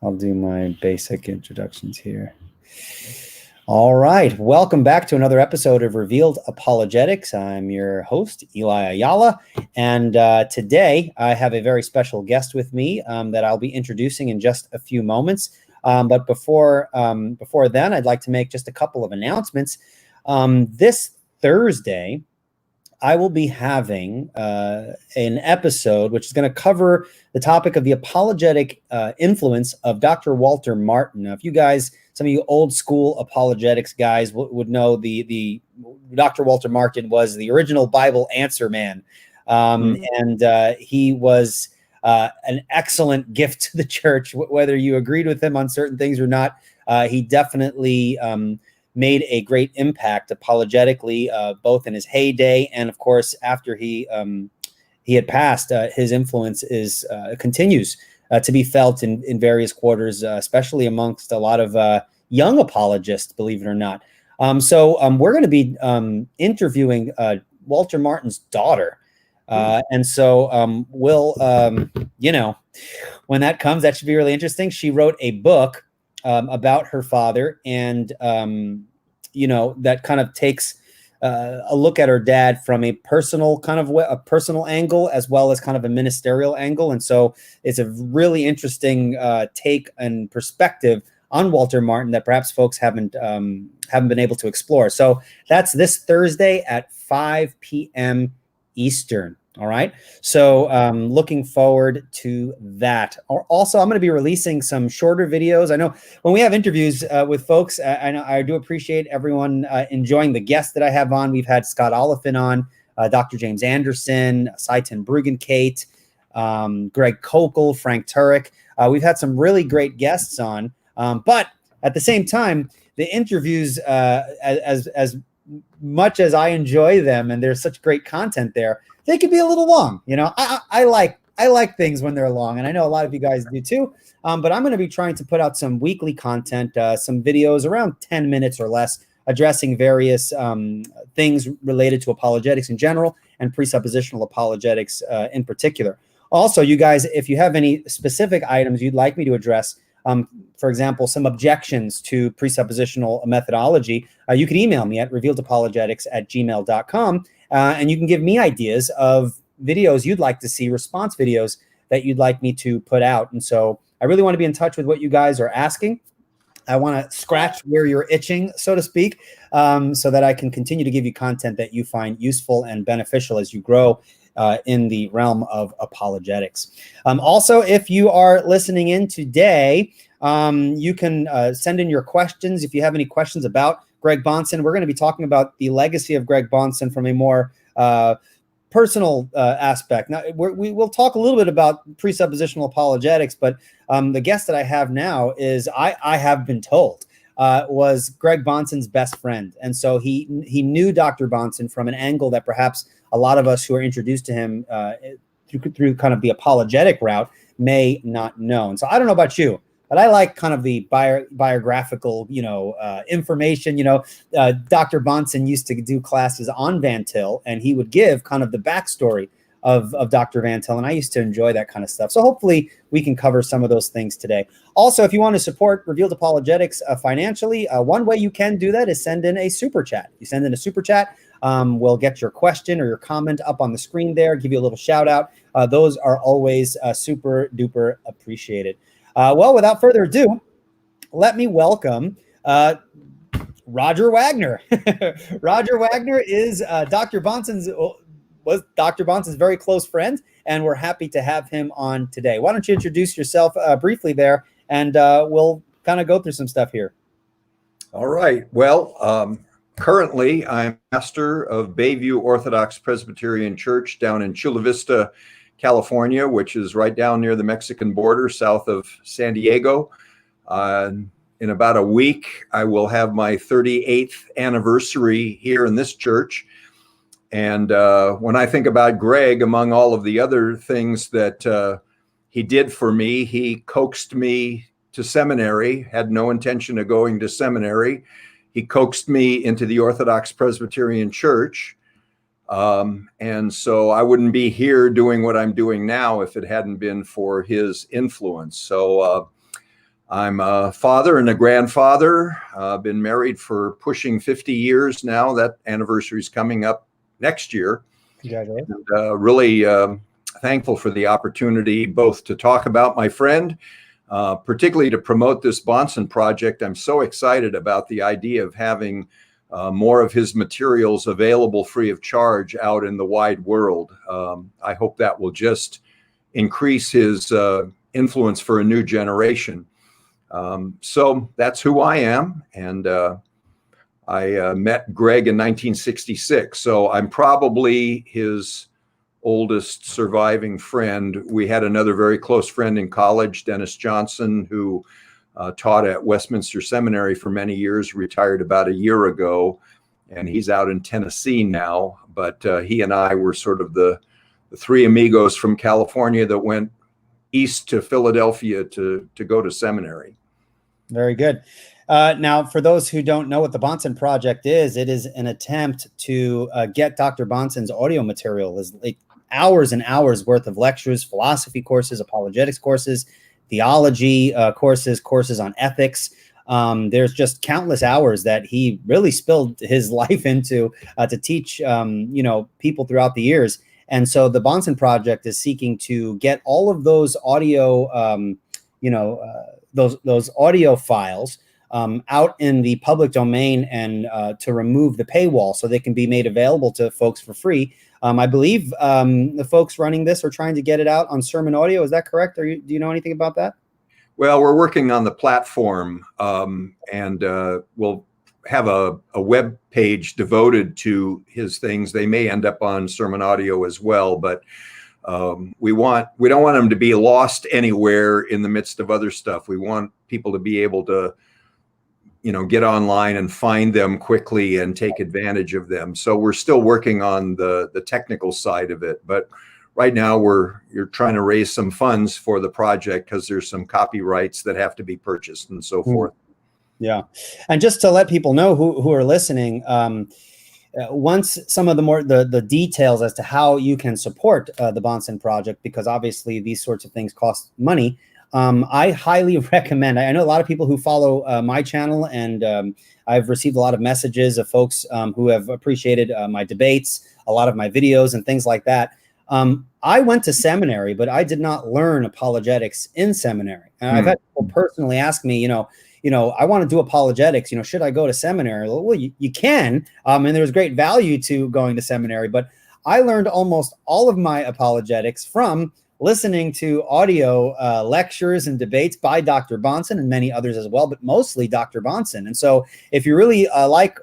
I'll do my basic introductions here. All right. Welcome back to another episode of Revealed Apologetics. I'm your host, Eli Ayala. And today I have a very special guest with me that I'll be introducing in just a few moments. But before then, I'd like to make just a couple of announcements. This Thursday, I will be having an episode which is going to cover the topic of the apologetic influence of Dr. Walter Martin. Now, if you guys, some of you old school apologetics guys would know the Dr. Walter Martin was the original Bible answer man. And he was an excellent gift to the church, whether you agreed with him on certain things or not. He definitely made a great impact apologetically, both in his heyday and, of course, after he had passed. His influence continues to be felt in various quarters, especially amongst a lot of young apologists, believe it or not. So we're going to be interviewing Walter Martin's daughter. And so we'll, when that comes, that should be really interesting. She wrote a book about her father, and that kind of takes a look at her dad from a personal angle, as well as kind of a ministerial angle. And so it's a really interesting take and perspective on Walter Martin that perhaps folks haven't been able to explore. So that's this Thursday at 5 p.m. Eastern. All right. So looking forward to that. Also, I'm going to be releasing some shorter videos. I know when we have interviews with folks, I do appreciate everyone enjoying the guests that I have on. We've had Scott Oliphant on, Dr. James Anderson, Saitan Bruggencate, Greg Kokel, Frank Turek. We've had some really great guests on. But at the same time, the interviews, as much as I enjoy them and there's such great content there, they could be a little long. I like things when things long, and I know a lot of you guys do too. But I'm going to be trying to put out some weekly content, some videos around 10 minutes or less, addressing various things related to apologetics in general and presuppositional apologetics in particular. Also, you guys, if you have any specific items you'd like me to address, for example, some objections to presuppositional methodology, you can email me at revealedapologetics@gmail.com. And you can give me ideas of videos you'd like to see, response videos that you'd like me to put out. And so I really want to be in touch with what you guys are asking. I want to scratch where you're itching, so to speak, so that I can continue to give you content that you find useful and beneficial as you grow in the realm of apologetics. Also, if you are listening in today, you can send in your questions. If you have any questions about Greg Bahnsen, we're going to be talking about the legacy of Greg Bahnsen from a more personal aspect. Now, we will talk a little bit about presuppositional apologetics, but the guest that I have now is, I have been told, was Greg Bahnsen's best friend. And so he knew Dr. Bonson from an angle that perhaps a lot of us who are introduced to him through kind of the apologetic route may not know. And so I don't know about you, but I like kind of the biographical, information. Dr. Bonson used to do classes on Van Til, and he would give kind of the backstory of Dr. Van Til, and I used to enjoy that kind of stuff. So hopefully we can cover some of those things today. Also, if you want to support Revealed Apologetics financially, one way you can do that is send in a super chat. You send in a super chat, we'll get your question or your comment up on the screen there, give you a little shout out. Those are always super duper appreciated. Well, without further ado, let me welcome Roger Wagner. Roger Wagner is Dr. Bonson's very close friend, and we're happy to have him on today. Why don't you introduce yourself briefly there, and we'll kind of go through some stuff here. All right. Well, currently I'm pastor of Bayview Orthodox Presbyterian Church down in Chula Vista, California, which is right down near the Mexican border, south of San Diego. In about a week, I will have my 38th anniversary here in this church. And when I think about Greg, among all of the other things that he did for me, he coaxed me to seminary, had no intention of going to seminary. He coaxed me into the Orthodox Presbyterian Church. And so I wouldn't be here doing what I'm doing now if it hadn't been for his influence. So I'm a father and a grandfather. Been married for pushing 50 years now. That anniversary is coming up next year. Congratulations. And, really thankful for the opportunity both to talk about my friend, particularly to promote this Bahnsen Project. I'm so excited about the idea of having more of his materials available free of charge out in the wide world. I hope that will just increase his influence for a new generation. So that's who I am. And I met Greg in 1966. So I'm probably his oldest surviving friend. We had another very close friend in college, Dennis Johnson, who taught at Westminster Seminary for many years, retired about a year ago, and he's out in Tennessee now. But he and I were sort of the three amigos from California that went east to Philadelphia to go to seminary. Very good. Now, for those who don't know what the Bonson Project is, it is an attempt to get Dr. Bonson's audio material, is like hours and hours worth of lectures, philosophy courses, apologetics courses, theology courses on ethics. There's just countless hours that he really spilled his life into to teach, people throughout the years. And so the Bonson Project is seeking to get all of those audio, those audio files out in the public domain and to remove the paywall so they can be made available to folks for free. I believe the folks running this are trying to get it out on Sermon Audio. Is that correct? Do you know anything about that? Well, we're working on the platform, and we'll have a web page devoted to his things. They may end up on Sermon Audio as well, but we don't want them to be lost anywhere in the midst of other stuff. We want people to be able to, get online and find them quickly and take advantage of them. So we're still working on the technical side of it, but right now you're trying to raise some funds for the project because there's some copyrights that have to be purchased and so forth. Yeah. And just to let people know who are listening, once some of the details as to how you can support the Bonson Project, because obviously these sorts of things cost money, I highly recommend. I know a lot of people who follow my channel, and I've received a lot of messages of folks who have appreciated my debates, a lot of my videos and things like that. I went to seminary, but I did not learn apologetics in seminary. And I've had people personally ask me, I want to do apologetics, should I go to seminary? Well, you can, and there's great value to going to seminary, but I learned almost all of my apologetics from listening to audio lectures and debates by Dr. Bonson and many others as well, but mostly Dr. Bonson. And so if you really like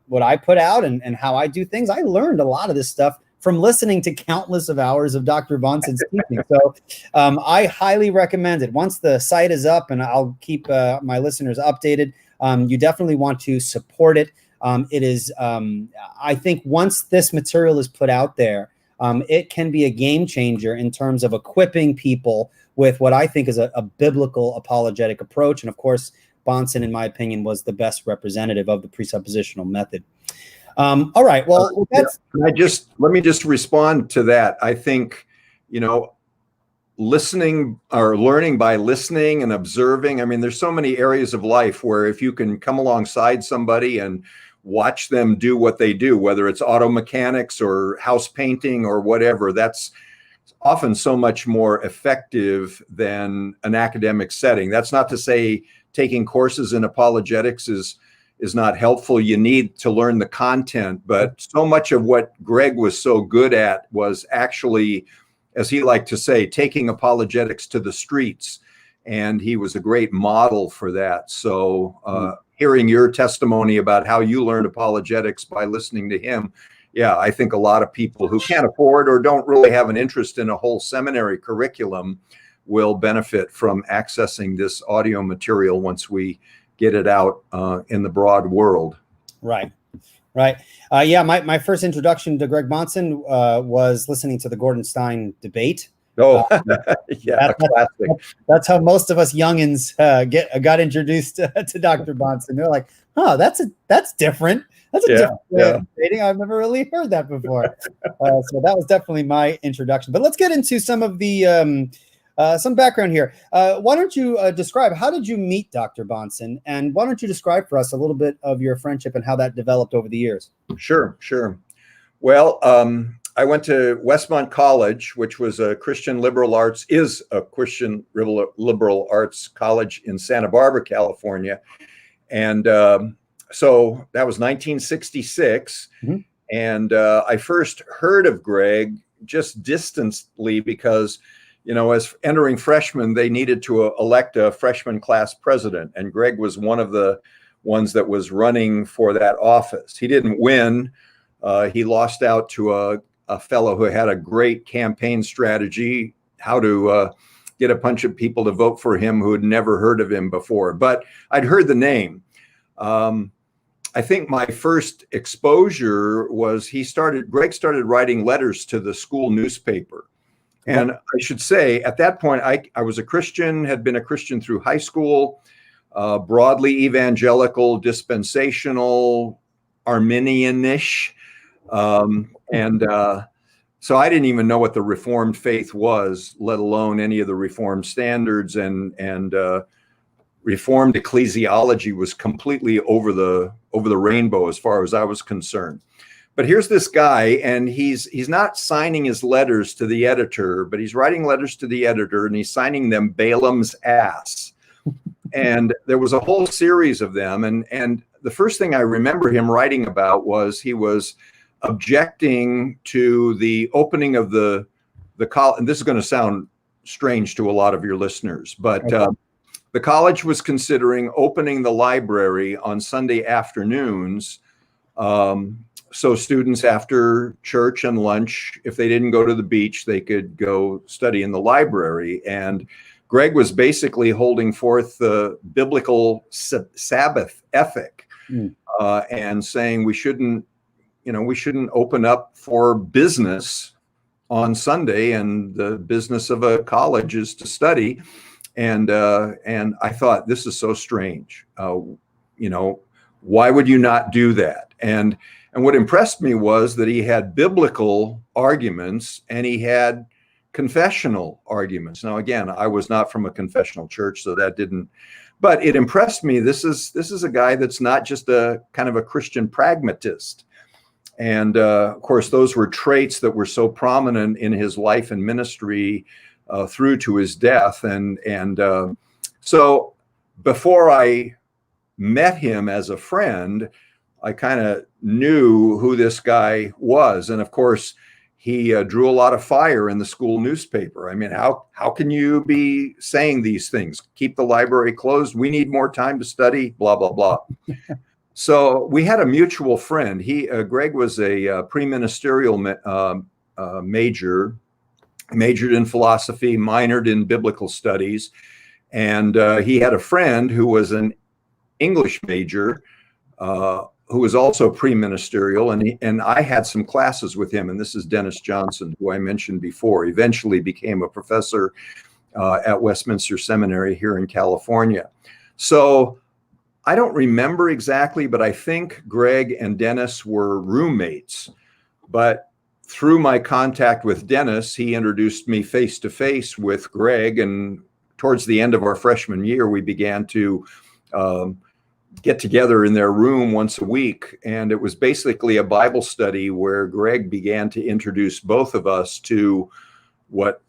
what I put out and how I do things, I learned a lot of this stuff from listening to countless of hours of Dr. Bonson's teaching. So I highly recommend it. Once the site is up, and I'll keep my listeners updated, you definitely want to support it. It is, I think once this material is put out there, it can be a game changer in terms of equipping people with what I think is a biblical apologetic approach. And of course, Bonson, in my opinion, was the best representative of the presuppositional method. All right. Well, let me just respond to that. I think, listening or learning by listening and observing. I mean, there's so many areas of life where if you can come alongside somebody and watch them do what they do, whether it's auto mechanics or house painting or whatever, that's often so much more effective than an academic setting. That's not to say taking courses in apologetics is not helpful. You need to learn the content, but so much of what Greg was so good at was actually, as he liked to say, taking apologetics to the streets. And he was a great model for that. So hearing your testimony about how you learned apologetics by listening to him, yeah, I think a lot of people who can't afford or don't really have an interest in a whole seminary curriculum will benefit from accessing this audio material once we get it out in the broad world. Right. Yeah, my first introduction to Greg Bahnsen was listening to the Gordon Stein debate. Oh, yeah, classic. That's how most of us youngins got introduced to Dr. Bonson. They're like, "Oh, that's different. That's a different way of debating. I've never really heard that before." So that was definitely my introduction. But let's get into some of the some background here. Why don't you describe, how did you meet Dr. Bonson? And why don't you describe for us a little bit of your friendship and how that developed over the years? Sure. Well, I went to Westmont College, which was a Christian liberal arts, is a Christian liberal arts college in Santa Barbara, California. And so that was 1966. Mm-hmm. And I first heard of Greg just distantly because, as entering freshmen, they needed to elect a freshman class president. And Greg was one of the ones that was running for that office. He didn't win. He lost out to a fellow who had a great campaign strategy, how to get a bunch of people to vote for him who had never heard of him before. But I'd heard the name. I think my first exposure was Greg started writing letters to the school newspaper. And I should say, at that point, I was a Christian, had been a Christian through high school, broadly evangelical, dispensational, Arminian-ish. So I didn't even know what the Reformed faith was, let alone any of the Reformed standards, and Reformed ecclesiology was completely over the rainbow as far as I was concerned. But here's this guy, and he's not signing his letters to the editor, but he's writing letters to the editor, and he's signing them Balaam's ass. And there was a whole series of them, and the first thing I remember him writing about was he was objecting to the opening of the college. And this is going to sound strange to a lot of your listeners, but the college was considering opening the library on Sunday afternoons. So students after church and lunch, if they didn't go to the beach, they could go study in the library. And Greg was basically holding forth the biblical Sabbath ethic and saying we shouldn't open up for business on Sunday, and the business of a college is to study. And I thought, this is so strange. Why would you not do that? And what impressed me was that he had biblical arguments and he had confessional arguments. Now, again, I was not from a confessional church, so that didn't, but it impressed me. This is a guy that's not just a kind of a Christian pragmatist. And of course, those were traits that were so prominent in his life and ministry through to his death. And so before I met him as a friend, I kind of knew who this guy was. And of course, he drew a lot of fire in the school newspaper. I mean, how can you be saying these things? Keep the library closed. We need more time to study, blah, blah, blah. So we had a mutual friend. Greg was a pre-ministerial major, majored in philosophy, minored in biblical studies. And he had a friend who was an English major, who was also pre-ministerial, and I had some classes with him, and this is Dennis Johnson, who I mentioned before, eventually became a professor at Westminster Seminary here in California. So I don't remember exactly, but I think Greg and Dennis were roommates. But through my contact with Dennis, he introduced me face-to-face with Greg, and towards the end of our freshman year, we began to get together in their room once a week. And it was basically a Bible study where Greg began to introduce both of us to what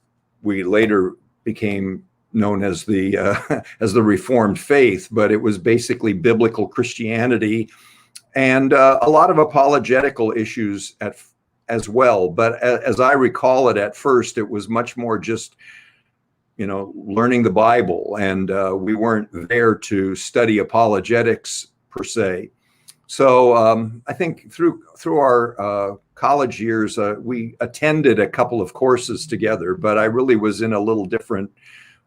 we later became known as the Reformed faith, but it was basically biblical Christianity and a lot of apologetical issues as well. But as I recall it, at first, it was much more just learning the Bible, and we weren't there to study apologetics per se. So I think through our college years, we attended a couple of courses together, but I really was in a little different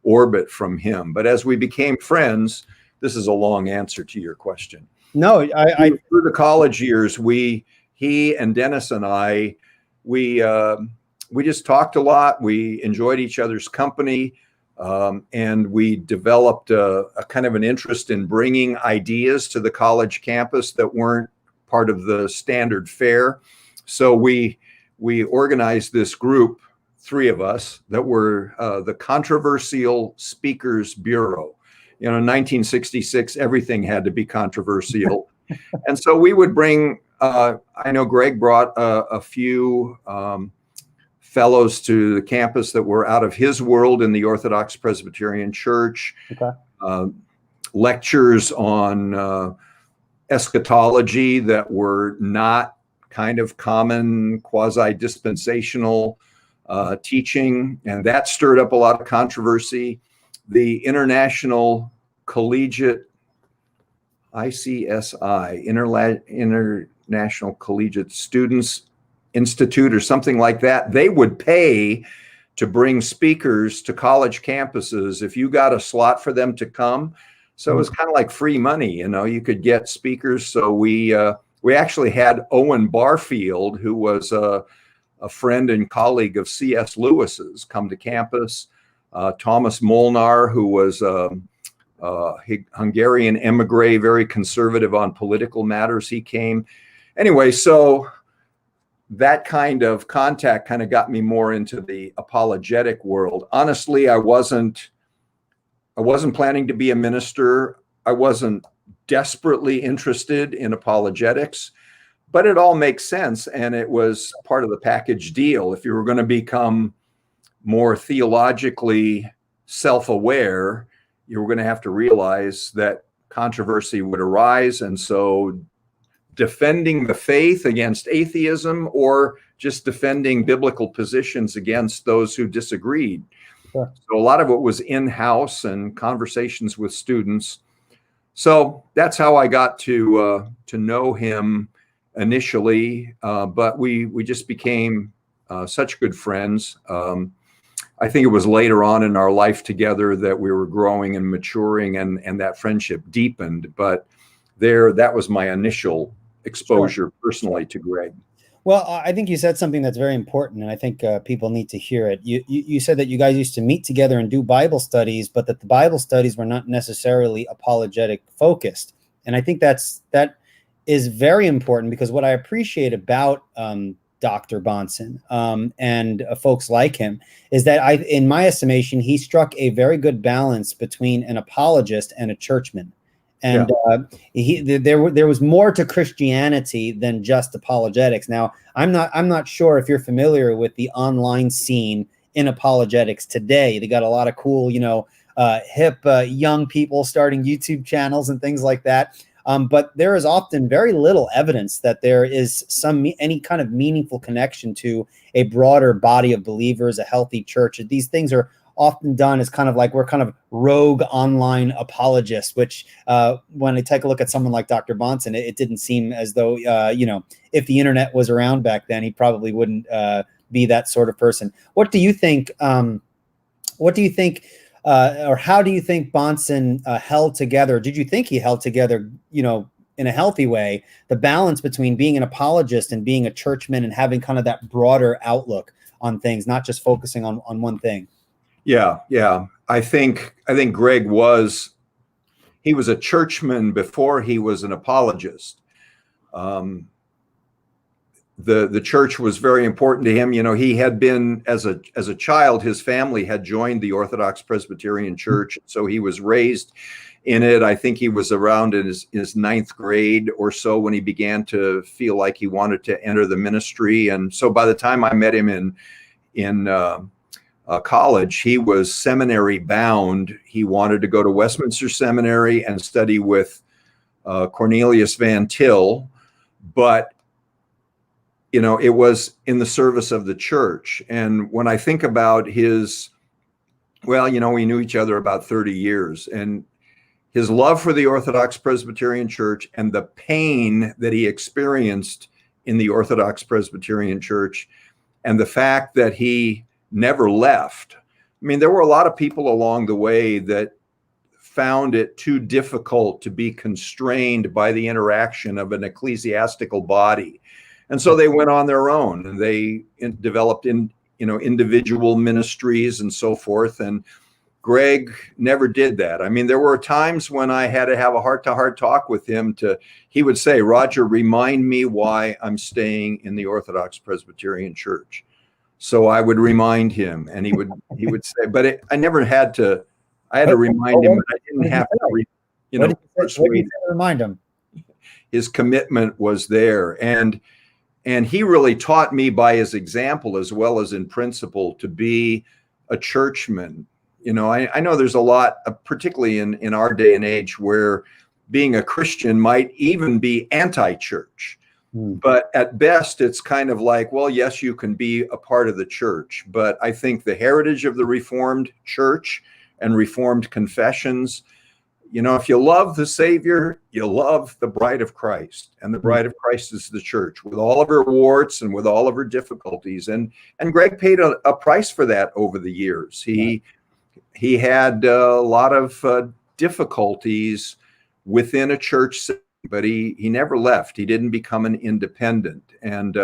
orbit from him. But as we became friends, this is a long answer to your question. No, through the college years, he and Dennis and I, we just talked a lot. We enjoyed each other's company, and we developed a kind of an interest in bringing ideas to the college campus that weren't part of the standard fare. So we organized this group three of us that were the Controversial Speakers Bureau. You know, in 1966, everything had to be controversial. And so we would bring, I know Greg brought a few fellows to the campus that were out of his world in the Orthodox Presbyterian Church. Okay. Lectures on eschatology that were not kind of common quasi-dispensational teaching, and that stirred up a lot of controversy. The International Collegiate, ICSI, International Collegiate Students Institute or something like that, they would pay to bring speakers to college campuses if you got a slot for them to come. So it was kind of like free money, you know, you could get speakers. So we actually had Owen Barfield, who was a friend and colleague of C.S. Lewis's, come to campus. Thomas Molnar, who was a Hungarian emigre, very conservative on political matters, he came. Anyway, so that kind of contact kind of got me more into the apologetic world. Honestly, I wasn't planning to be a minister. I wasn't desperately interested in apologetics, but it all makes sense. And it was part of the package deal. If you were going to become more theologically self-aware, you were going to have to realize that controversy would arise. And so defending the faith against atheism, or just defending biblical positions against those who disagreed. Sure. So a lot of it was in-house and conversations with students. So that's how I got to know him initially, but we just became such good friends. I think it was later on in our life together that we were growing and maturing, and that friendship deepened. But that was my initial exposure personally to Greg. Well, I think you said something that's very important, and I think people need to hear it. You said that you guys used to meet together and do Bible studies, but that the Bible studies were not necessarily apologetic focused. And I think that is very important, because what I appreciate about Dr. Bonson and folks like him is that in my estimation, he struck a very good balance between an apologist and a churchman. And there was more to Christianity than just apologetics. Now, I'm not sure if you're familiar with the online scene in apologetics today. They got a lot of cool, hip young people starting YouTube channels and things like that. But there is often very little evidence that there is any kind of meaningful connection to a broader body of believers, a healthy church. These things are often done as kind of like, we're kind of rogue online apologists, which when I take a look at someone like Dr. Bonson, it didn't seem as though, if the internet was around back then, he probably wouldn't be that sort of person. What do you think? Or how do you think Bonson held together? Did you think he held together, in a healthy way, the balance between being an apologist and being a churchman and having kind of that broader outlook on things, not just focusing on one thing? Yeah. I think Greg was a churchman before he was an apologist. The church was very important to him. He had been, as a child, his family had joined the Orthodox Presbyterian Church, so he was raised in it. I think he was around in his ninth grade or so when he began to feel like he wanted to enter the ministry. And so by the time I met him in college, he was seminary bound. He wanted to go to Westminster Seminary and study with Cornelius Van Til, but it was in the service of the church. And when I think about we knew each other about 30 years, and his love for the Orthodox Presbyterian Church and the pain that he experienced in the Orthodox Presbyterian Church, and the fact that he never left. I mean, there were a lot of people along the way that found it too difficult to be constrained by the interaction of an ecclesiastical body. And so they went on their own, and they developed individual ministries and so forth. And Greg never did that. I mean, there were times when I had to have a heart-to-heart talk with him. He would say, "Roger, remind me why I'm staying in the Orthodox Presbyterian Church." So I would remind him, and he would say, but I never had to. I had to remind him, but I didn't have to, What did you persuade. say to remind him? His commitment was there, and he really taught me by his example as well as in principle to be a churchman. I know there's a lot, particularly in our day and age, where being a Christian might even be anti-church. But at best, it's kind of like, well, yes, you can be a part of the church. But I think the heritage of the Reformed Church and Reformed confessions, if you love the Savior, you love the bride of Christ. And the bride of Christ is the church, with all of her warts and with all of her difficulties. And Greg paid a price for that over the years. He had a lot of difficulties within a church setting, but he never left. He didn't become an independent. And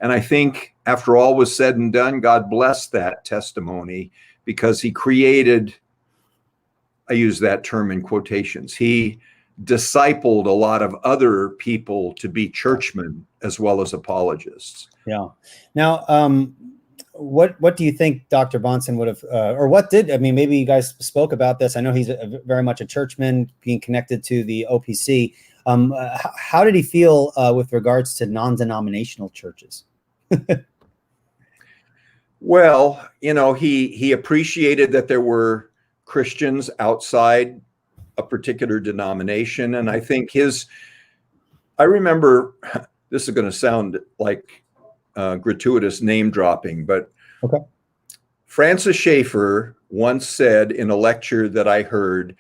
I think after all was said and done, God blessed that testimony, because he created, I use that term in quotations, he discipled a lot of other people to be churchmen as well as apologists. Yeah. Now, what do you think Dr. Bonson would have, or what did, maybe you guys spoke about this. I know he's very much a churchman, being connected to the OPC. How did he feel with regards to non-denominational churches? Well, he appreciated that there were Christians outside a particular denomination. And I think I remember, this is going to sound like gratuitous name dropping, but okay. Francis Schaeffer once said in a lecture that I heard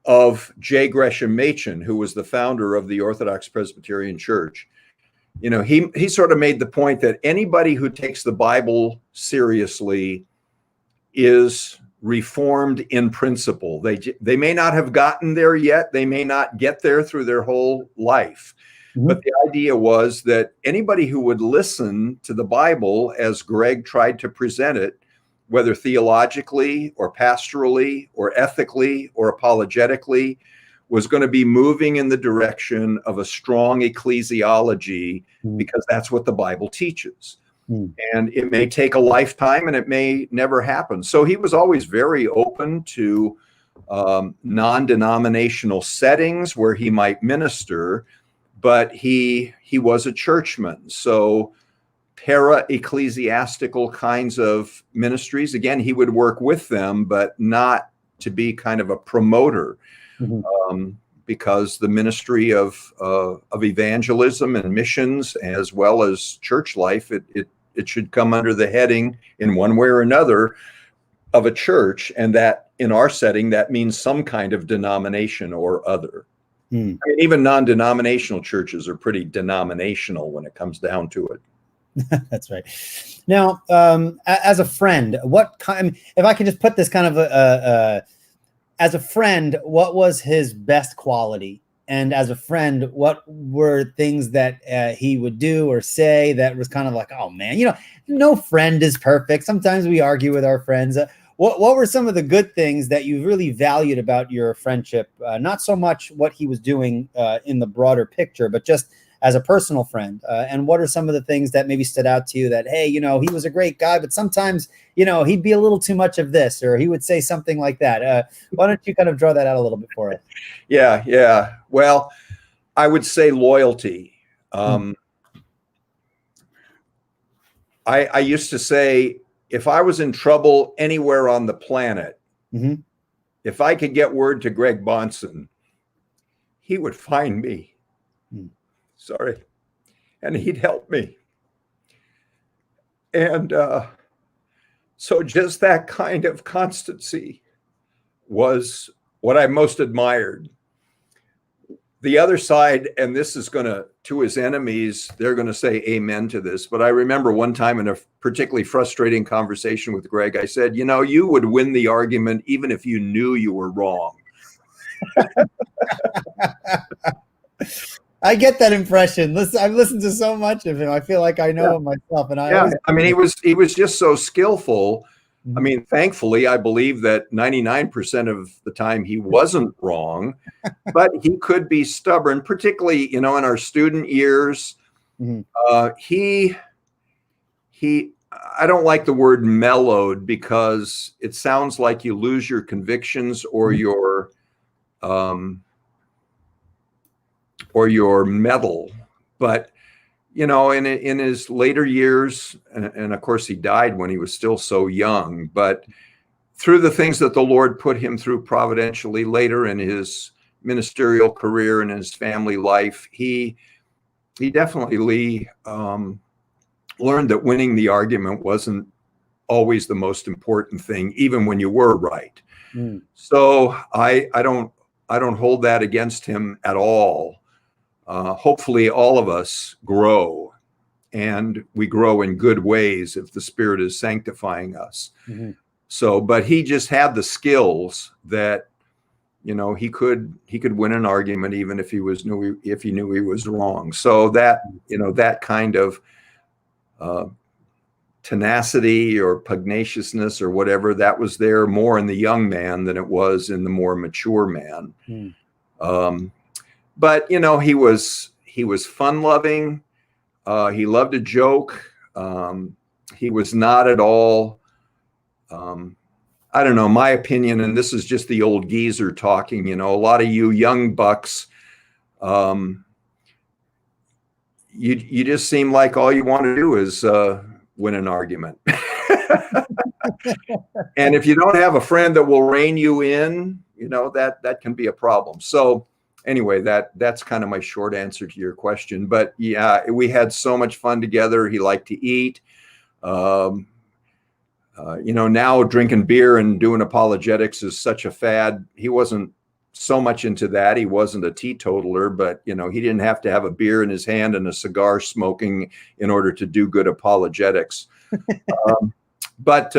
of J. Gresham Machen, who was the founder of the Orthodox Presbyterian Church, he sort of made the point that anybody who takes the Bible seriously is Reformed in principle. They may not have gotten there yet. They may not get there through their whole life. But the idea was that anybody who would listen to the Bible as Greg tried to present it, whether theologically or pastorally or ethically or apologetically, was going to be moving in the direction of a strong ecclesiology, because that's what the Bible teaches. And it may take a lifetime and it may never happen. So he was always very open to non-denominational settings where he might minister, but he was a churchman. So para-ecclesiastical kinds of ministries, again, he would work with them, but not to be kind of a promoter. Because the ministry of evangelism and missions, as well as church life, it should come under the heading, in one way or another, of a church. And that in our setting, that means some kind of denomination or other. Even non-denominational churches are pretty denominational when it comes down to it. That's right. Now, as a friend, what kind, if I could just put this kind of as a friend, what was his best quality? And as a friend, what were things that he would do or say that was kind of like, oh man, no friend is perfect. Sometimes we argue with our friends. What were some of the good things that you really valued about your friendship? Not so much what he was doing in the broader picture, but just as a personal friend. And what are some of the things that maybe stood out to you that, hey, he was a great guy, but sometimes, he'd be a little too much of this, or he would say something like that. Why don't you kind of draw that out a little bit for us? Yeah. Well, I would say loyalty. I used to say, if I was in trouble anywhere on the planet, if I could get word to Greg Bahnsen, he would find me. Sorry. And he'd help me. And so just that kind of constancy was what I most admired. The other side, and this is going to his enemies, they're going to say amen to this. But I remember one time in a particularly frustrating conversation with Greg, I said, you would win the argument even if you knew you were wrong. I get that impression. I've listened to so much of him. I feel like I know him myself. And he was just so skillful. Thankfully, I believe that 99% of the time he wasn't wrong, but he could be stubborn, particularly, in our student years. He I don't like the word mellowed because it sounds like you lose your convictions or your mettle. But you know, in his later years, and of course he died when he was still so young, but through the things that the Lord put him through providentially later in his ministerial career and his family life, he definitely learned that winning the argument wasn't always the most important thing, even when you were right. Mm. So I don't hold that against him at all. Hopefully all of us grow, and we grow in good ways if the Spirit is sanctifying us. Mm-hmm. So, but he just had the skills that, you know, he could win an argument even if he knew he was wrong. So that, you know, that kind of tenacity or pugnaciousness or whatever, that was there more in the young man than it was in the more mature man. Mm. But you know, he was fun loving. He loved a joke. He was not at all. I don't know, my opinion, and this is just the old geezer talking. You know, a lot of you young bucks, you just seem like all you want to do is win an argument. And if you don't have a friend that will rein you in, you know, that can be a problem. So anyway, that's kind of my short answer to your question. But yeah, we had so much fun together. He liked to eat. You know, now drinking beer and doing apologetics is such a fad. He wasn't so much into that. He wasn't a teetotaler, but you know, he didn't have to have a beer in his hand and a cigar smoking in order to do good apologetics. But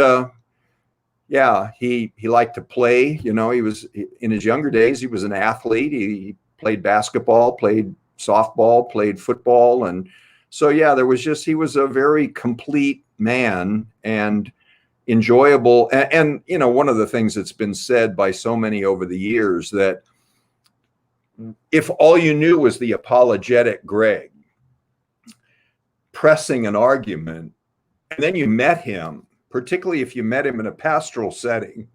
yeah, he liked to play. You know, he was in his younger days, he was an athlete. He played basketball, played softball, played football. And so, yeah, he was a very complete man and enjoyable. And, you know, one of the things that's been said by so many over the years, that if all you knew was the apologetic Greg pressing an argument, and then you met him, particularly if you met him in a pastoral setting,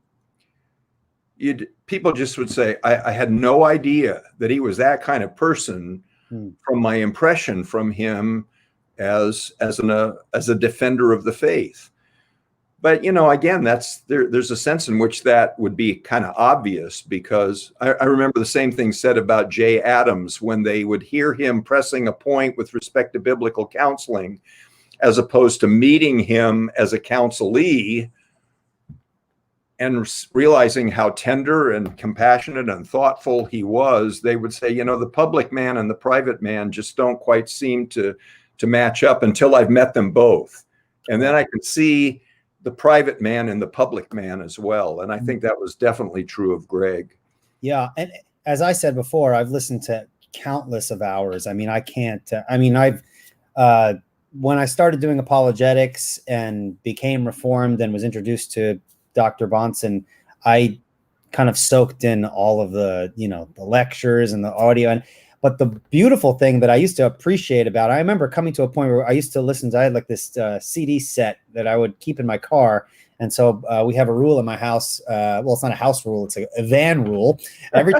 people just would say, I had no idea that he was that kind of person from my impression from him as a defender of the faith. But, you know, again, there's a sense in which that would be kind of obvious, because I remember the same thing said about Jay Adams when they would hear him pressing a point with respect to biblical counseling, as opposed to meeting him as a counselee and realizing how tender and compassionate and thoughtful he was. They would say, you know, the public man and the private man just don't quite seem to match up until I've met them both. And then I can see the private man and the public man as well. And I think that was definitely true of Greg. Yeah. And as I said before, I've listened to countless of hours. I mean, when I started doing apologetics and became reformed and was introduced to Dr. Bonson, I kind of soaked in all of the, you know, the lectures and the audio. But the beautiful thing that I used to appreciate about it, I remember coming to a point where I used to listen to, I had like this CD set that I would keep in my car. And so we have a rule in my house. Well, it's not a house rule. It's a van rule. Every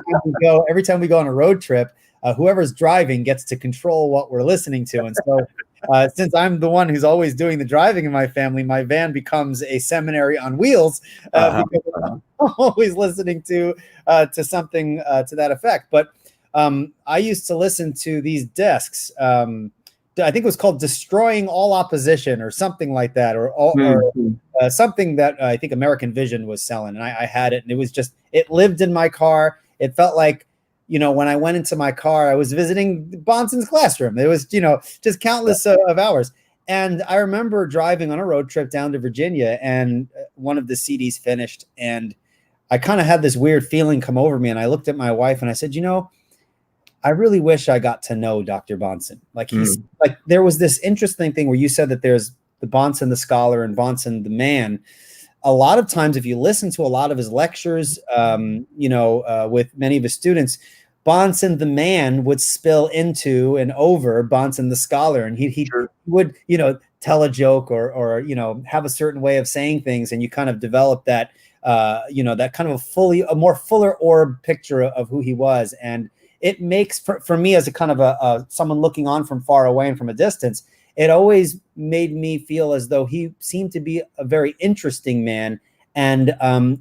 time we go on a road trip, whoever's driving gets to control what we're listening to. And so since I'm the one who's always doing the driving in my family, my van becomes a seminary on wheels because I'm always listening to something to that effect. But I used to listen to these discs. I think it was called Destroying All Opposition or something like that, or something that I think American Vision was selling. And I had it, and it lived in my car. It felt like, you know, when I went into my car, I was visiting Bonson's classroom. It was, you know, just countless of hours. And I remember driving on a road trip down to Virginia, and one of the CDs finished, and I kind of had this weird feeling come over me. And I looked at my wife and I said, you know, I really wish I got to know Dr. Bonson. Like like there was this interesting thing where you said that there's the Bahnsen the scholar and Bahnsen the man. A lot of times, if you listen to a lot of his lectures, with many of his students, Bonson the man would spill into and over Bahnsen the scholar, and he would, you know, tell a joke or have a certain way of saying things, and you kind of develop that that kind of a more fuller orb picture of who he was. And it makes for me, as a kind of someone looking on from far away and from a distance, it always made me feel as though he seemed to be a very interesting man. And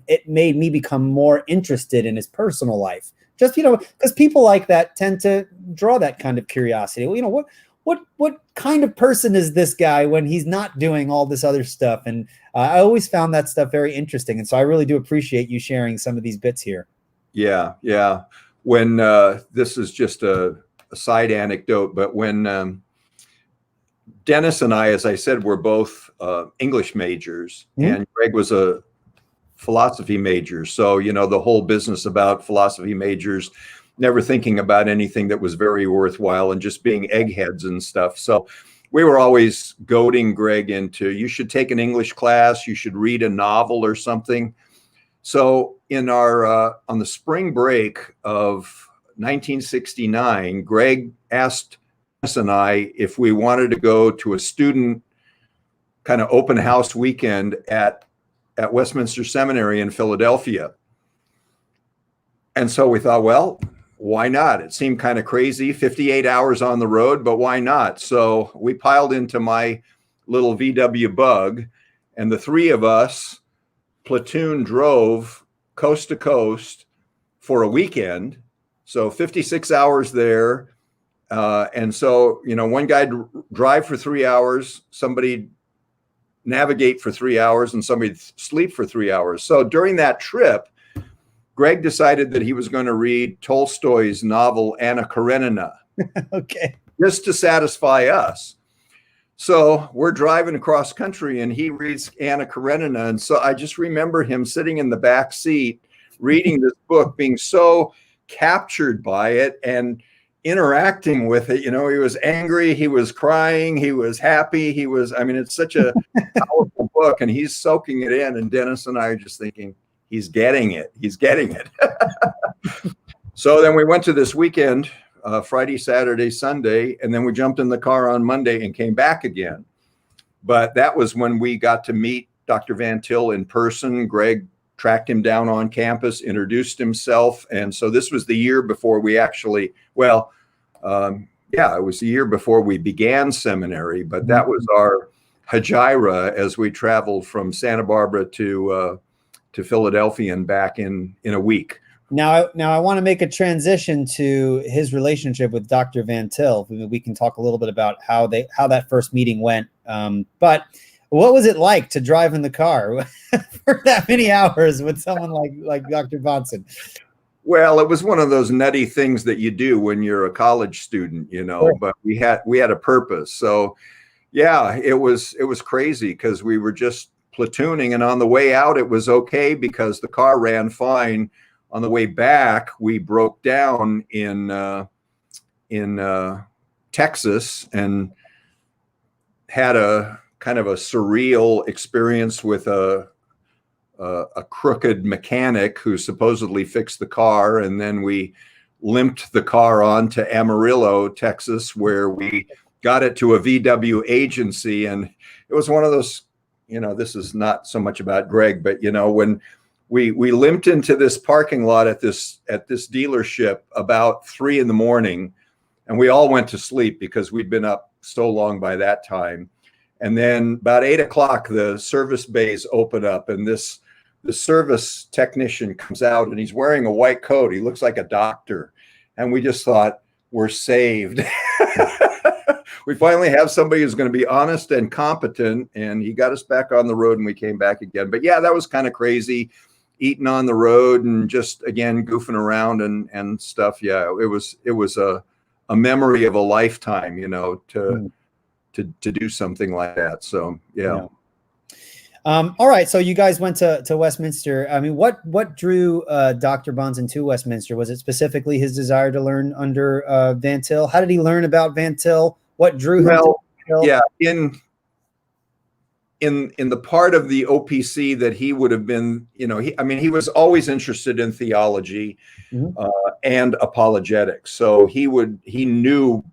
it made me become more interested in his personal life. Just, because people like that tend to draw that kind of curiosity. What kind of person is this guy when he's not doing all this other stuff? And I always found that stuff very interesting. And so I really do appreciate you sharing some of these bits here. Yeah, yeah. When this is just a side anecdote, but when Dennis and I, as I said, were both English majors, and Greg was a philosophy major. So, the whole business about philosophy majors, never thinking about anything that was very worthwhile and just being eggheads and stuff. So we were always goading Greg into, you should take an English class, you should read a novel or something. So in our, on the spring break of 1969, Greg asked us and I if we wanted to go to a student kind of open house weekend at Westminster Seminary in Philadelphia. And so we thought, well, why not? It seemed kind of crazy, 58 hours on the road, but why not? So we piled into my little VW Bug, and the three of us platoon drove coast to coast for a weekend. So 56 hours there. And so, one guy drive for 3 hours, somebody navigate for 3 hours, and somebody sleep for 3 hours. So during that trip, Greg decided that he was going to read Tolstoy's novel Anna Karenina. Okay. Just to satisfy us. So we're driving across country and he reads Anna Karenina. And so I just remember him sitting in the back seat reading this book, being so captured by it and interacting with it. He was angry, he was crying, he was happy, it's such a powerful book, and he's soaking it in. And Dennis and I are just thinking, he's getting it. So then we went to this weekend, Friday, Saturday, Sunday, and then we jumped in the car on Monday and came back again. But that was when we got to meet Dr. Van Til in person. Greg tracked him down on campus, introduced himself. And so this was the year before we actually, it was the year before we began seminary, but that was our hejira as we traveled from Santa Barbara to Philadelphia and back in a week. Now I want to make a transition to his relationship with Dr. Van Til. We can talk a little bit about how that first meeting went. But what was it like to drive in the car for that many hours with someone like Dr. Bonson? Well, it was one of those nutty things that you do when you're a college student, Sure. But we had a purpose. So yeah, it was crazy because we were just platooning, and on the way out it was okay because the car ran fine. On the way back, we broke down in Texas and had a kind of a surreal experience with a crooked mechanic who supposedly fixed the car, and then we limped the car on to Amarillo, Texas, where we got it to a VW agency. And it was one of those, this is not so much about Greg, but when we limped into this parking lot at this dealership about 3 a.m, and we all went to sleep because we'd been up so long by that time. And then about 8 o'clock, the service bays open up, and the service technician comes out, and he's wearing a white coat. He looks like a doctor. And we just thought, we're saved. We finally have somebody who's going to be honest and competent, and he got us back on the road, and we came back again. But yeah, that was kind of crazy, eating on the road and just, again, goofing around and stuff. Yeah, it was a memory of a lifetime, to do something like that. So yeah. All right, so you guys went to Westminster. I mean, what drew Dr. Bonson to Westminster? Was it specifically his desire to learn under Van Til? How did he learn about Van Til? What drew him to Van Til? Yeah, in the part of the OPC that he would have been, he was always interested in theology and apologetics. So he knew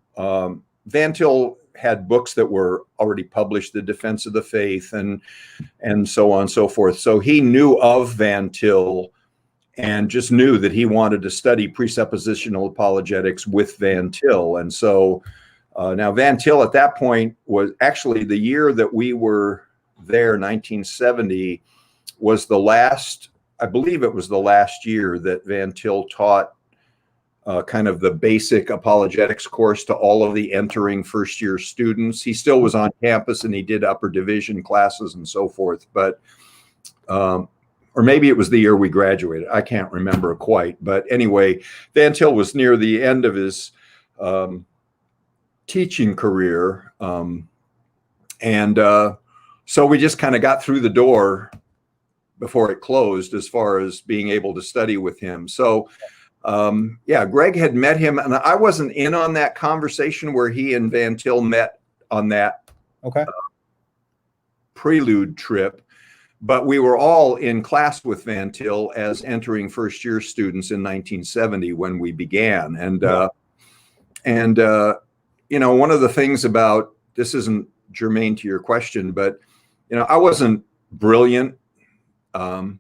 Van Til had books that were already published, The Defense of the Faith, and so on and so forth. So he knew of Van Til and just knew that he wanted to study presuppositional apologetics with Van Til. And so now Van Til at that point was actually the year that we were there, 1970, was the last, I believe it was the last year that Van Til taught kind of the basic apologetics course to all of the entering first-year students. He still was on campus and he did upper division classes and so forth, but or maybe it was the year we graduated. I can't remember quite. But anyway, Van Til was near the end of his teaching career. So we just kind of got through the door before it closed as far as being able to study with him. So yeah, Greg had met him, and I wasn't in on that conversation where he and Van Til met on that Prelude trip. But we were all in class with Van Til as entering first year students in 1970 when we began. And you know, one of the things about, this isn't germane to your question, but you know, I wasn't brilliant. I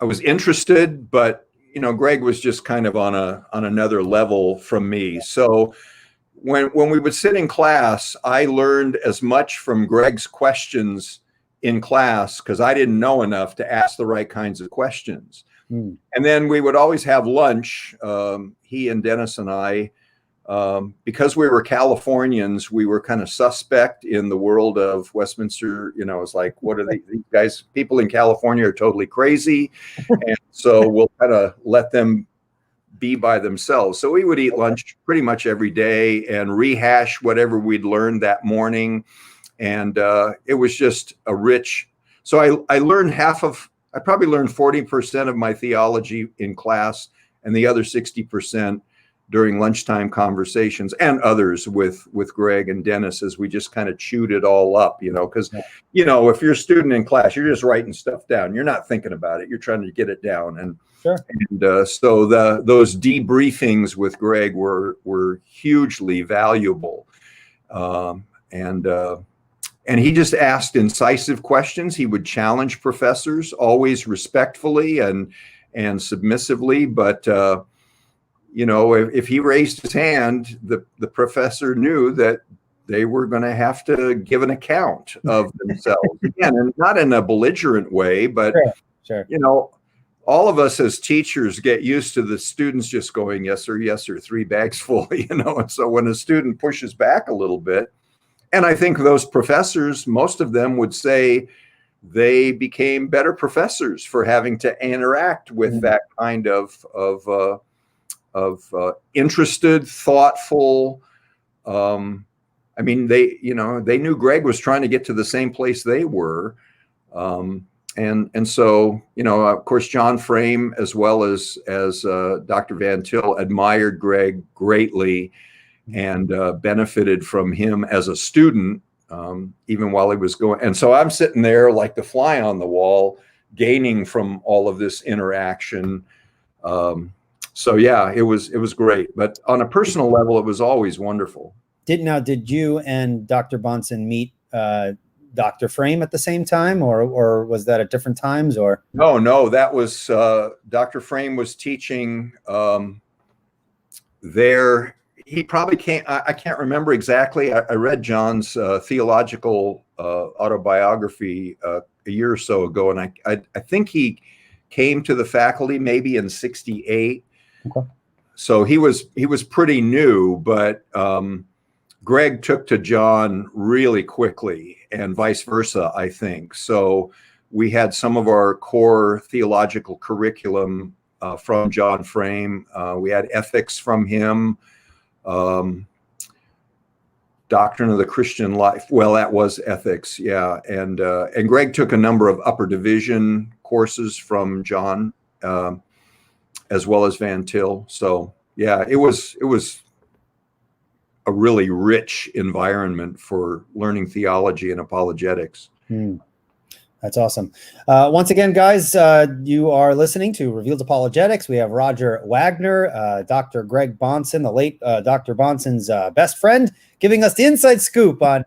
was interested, but you know, Greg was just kind of on another level from me. So when we would sit in class, I learned as much from Greg's questions in class because I didn't know enough to ask the right kinds of questions. And then we would always have lunch, he and Dennis and I, because we were Californians, we were kind of suspect in the world of Westminster. You know, it's like, what are these guys? People in California are totally crazy. And so we'll kind of let them be by themselves. So we would eat lunch pretty much every day and rehash whatever we'd learned that morning. And it was just a rich, so I learned I probably learned 40% of my theology in class and the other 60% during lunchtime conversations and others with Greg and Dennis as we just kind of chewed it all up, you know, because, you know, if you're a student in class, you're just writing stuff down. You're not thinking about it. You're trying to get it down. And, so those debriefings with Greg were hugely valuable. And he just asked incisive questions. He would challenge professors, always respectfully and submissively. But, you know, if he raised his hand, the professor knew that they were going to have to give an account of themselves. Again, and not in a belligerent way, but, you know, all of us as teachers get used to the students just going, yes, sir, 3 bags full, you know. And so when a student pushes back a little bit, and I think those professors, most of them would say they became better professors for having to interact with that kind of interested, thoughtful. I mean, they knew Greg was trying to get to the same place they were. And so, you know, of course, John Frame, as well as Dr. Van Til, admired Greg greatly and benefited from him as a student, even while he was going. And so I'm sitting there like the fly on the wall, gaining from all of this interaction. So yeah, it was great. But on a personal level, it was always wonderful. Did you and Dr. Bonson meet Dr. Frame at the same time, or was that at different times? Or no, that was Dr. Frame was teaching there. He probably can't, I can't remember exactly. I read John's theological autobiography a year or so ago, and I think he came to the faculty maybe in '68. So he was pretty new, but Greg took to John really quickly, and vice versa, I think. So we had some of our core theological curriculum from John Frame. We had ethics from him. Doctrine of the Christian Life. Well, that was ethics, yeah. And Greg took a number of upper division courses from John, as well as Van Til. So yeah, it was a really rich environment for learning theology and apologetics. That's awesome. Once again, guys, you are listening to Revealed Apologetics. We have Roger Wagner, Dr. Greg Bahnsen, the late Dr. Bonson's best friend, giving us the inside scoop on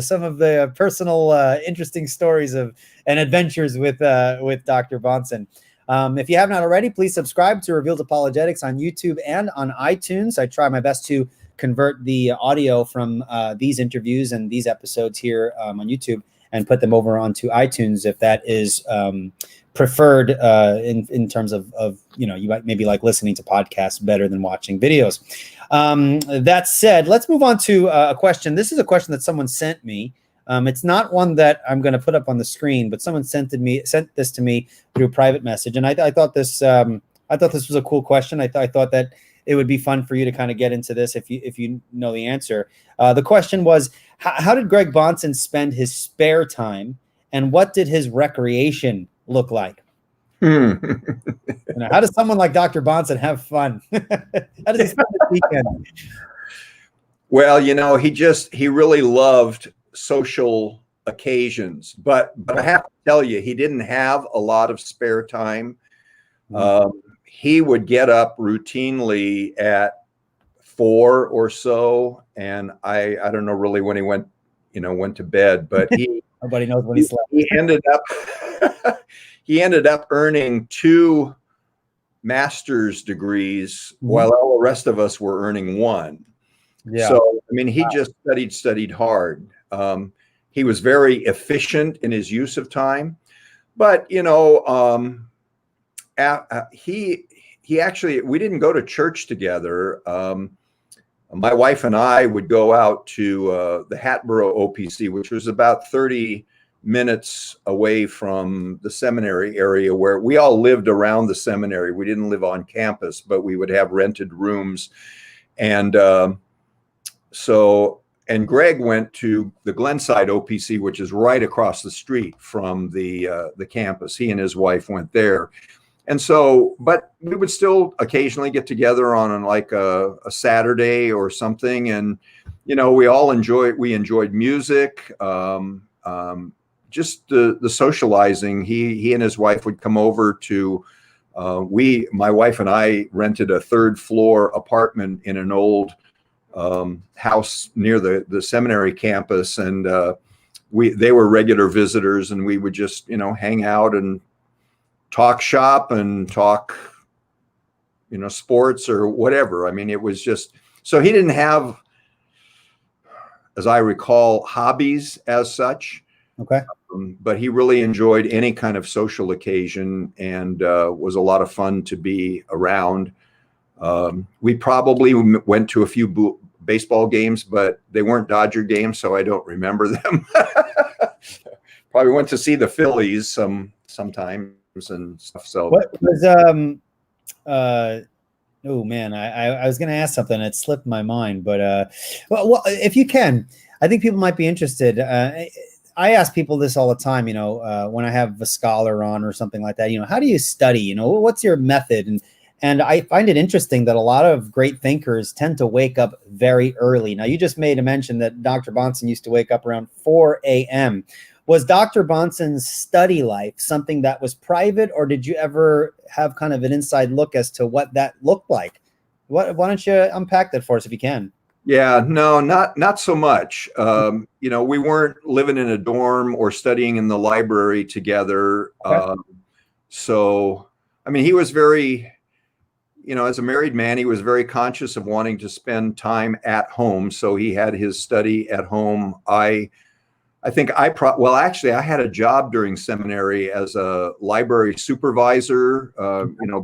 some of the personal, interesting stories and adventures with Dr. Bonson. If you have not already, please subscribe to Revealed Apologetics on YouTube and on iTunes. I try my best to convert the audio from these interviews and these episodes here on YouTube and put them over onto iTunes if that is preferred in terms of you might maybe like listening to podcasts better than watching videos. That said, let's move on to a question. This is a question that someone sent me. It's not one that I'm going to put up on the screen, but someone sent this to me through a private message, and I thought this was a cool question. I thought that it would be fun for you to kind of get into this if you know the answer. The question was, how did Greg Bahnsen spend his spare time, and what did his recreation look like? How does someone like Dr. Bonson have fun? How does he spend his weekend? Well, he really loved social occasions, but I have to tell you, he didn't have a lot of spare time. He would get up routinely at 4 or so, and I don't know really when he went to bed, but nobody knows when he slept. He ended up earning 2 master's degrees while all the rest of us were earning 1. Yeah. So, he just studied hard. He was very efficient in his use of time, but he actually, we didn't go to church together. My wife and I would go out to the Hatboro OPC, which was about 30 minutes away from the seminary area, where we all lived around the seminary. We didn't live on campus, but we would have rented rooms. And and Greg went to the Glenside OPC, which is right across the street from the campus. He and his wife went there. And so, but we would still occasionally get together on like a Saturday or something. And, we enjoyed music, just the socializing. He and his wife would come over to, my wife and I rented a 3rd floor apartment in an old house near the seminary campus. And they were regular visitors, and we would just, hang out and talk shop and talk, sports or whatever. It was just, so he didn't have, as I recall, hobbies as such. Okay. But he really enjoyed any kind of social occasion, and was a lot of fun to be around. We probably went to a few baseball games, but they weren't Dodger games, so I don't remember them. Probably went to see the Phillies sometimes and stuff. So what was oh man, I was going to ask something, it slipped my mind, but well, if you can, I think people might be interested. I ask people this all the time, when I have a scholar on or something like that, how do you study? What's your method? And I find it interesting that a lot of great thinkers tend to wake up very early. Now, you just made a mention that Dr. Bonson used to wake up around 4 a.m. Was Dr. Bonson's study life something that was private, or did you ever have kind of an inside look as to what that looked like? Why don't you unpack that for us if you can? Yeah, no, not so much. We weren't living in a dorm or studying in the library together. Okay. So, he was very, as a married man, he was very conscious of wanting to spend time at home. So he had his study at home. I think I had a job during seminary as a library supervisor,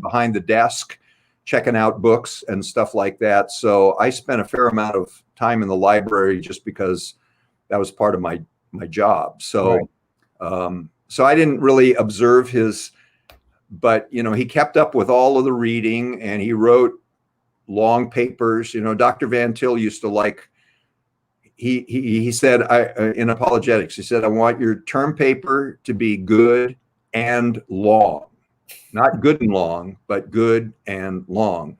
behind the desk, checking out books and stuff like that. So I spent a fair amount of time in the library just because that was part of my job. So, right. So I didn't really observe but he kept up with all of the reading, and he wrote long papers. Dr. Van Til used to he said, in apologetics, he said, I want your term paper to be good and long. Not good and long, but good and long.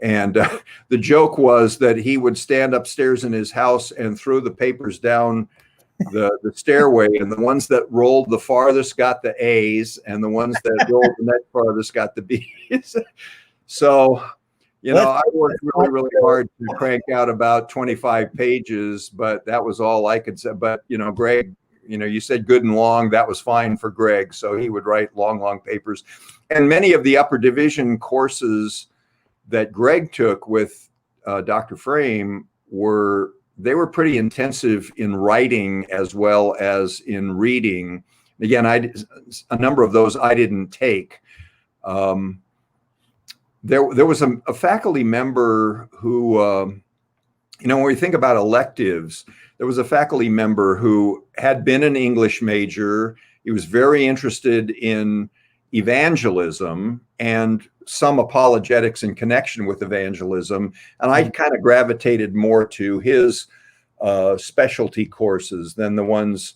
And the joke was that he would stand upstairs in his house and throw the papers down the stairway, and the ones that rolled the farthest got the A's, and the ones that rolled the next farthest got the B's. So, I worked really, really hard to crank out about 25 pages, but that was all I could say. But, Greg, you said good and long. That was fine for Greg. So he would write long, long papers. And many of the upper division courses that Greg took with Dr. Frame were pretty intensive in writing as well as in reading. Again, a number of those I didn't take. There was a faculty member who, when we think about electives, there was a faculty member who had been an English major. He was very interested in evangelism and some apologetics in connection with evangelism. And I kind of gravitated more to his specialty courses than the ones,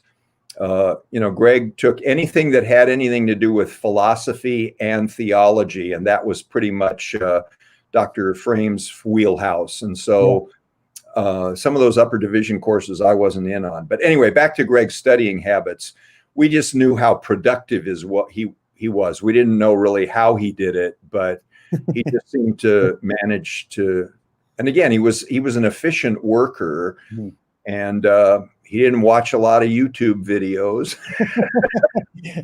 Greg took anything that had anything to do with philosophy and theology. And that was pretty much Dr. Frame's wheelhouse. And so some of those upper division courses I wasn't in on. But anyway, back to Greg's studying habits. We just knew how productive is what he was. We didn't know really how he did it, but he just seemed to manage to. And again, he was an efficient worker, and he didn't watch a lot of YouTube videos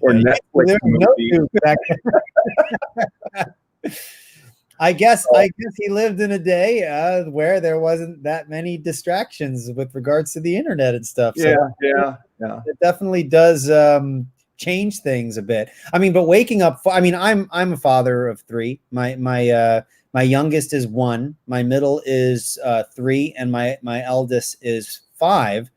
or Netflix movies. I guess he lived in a day where there wasn't that many distractions with regards to the internet and stuff. So yeah. It definitely does change things a bit. I mean, but waking up. I mean, I'm a father of 3. My youngest is 1. My middle is 3, and my eldest is 5.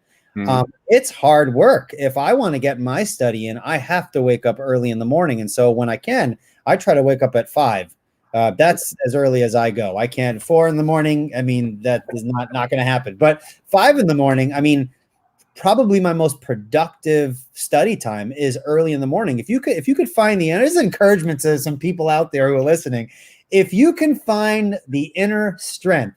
It's hard work. If I want to get my study in, I have to wake up early in the morning, and so when I can, I try to wake up at 5. That's as early as I go. I can't 4 in the morning. I mean, that is not going to happen. But 5 in the morning, I mean, probably my most productive study time is early in the morning. If you could find and this is encouragement to some people out there who are listening, if you can find the inner strength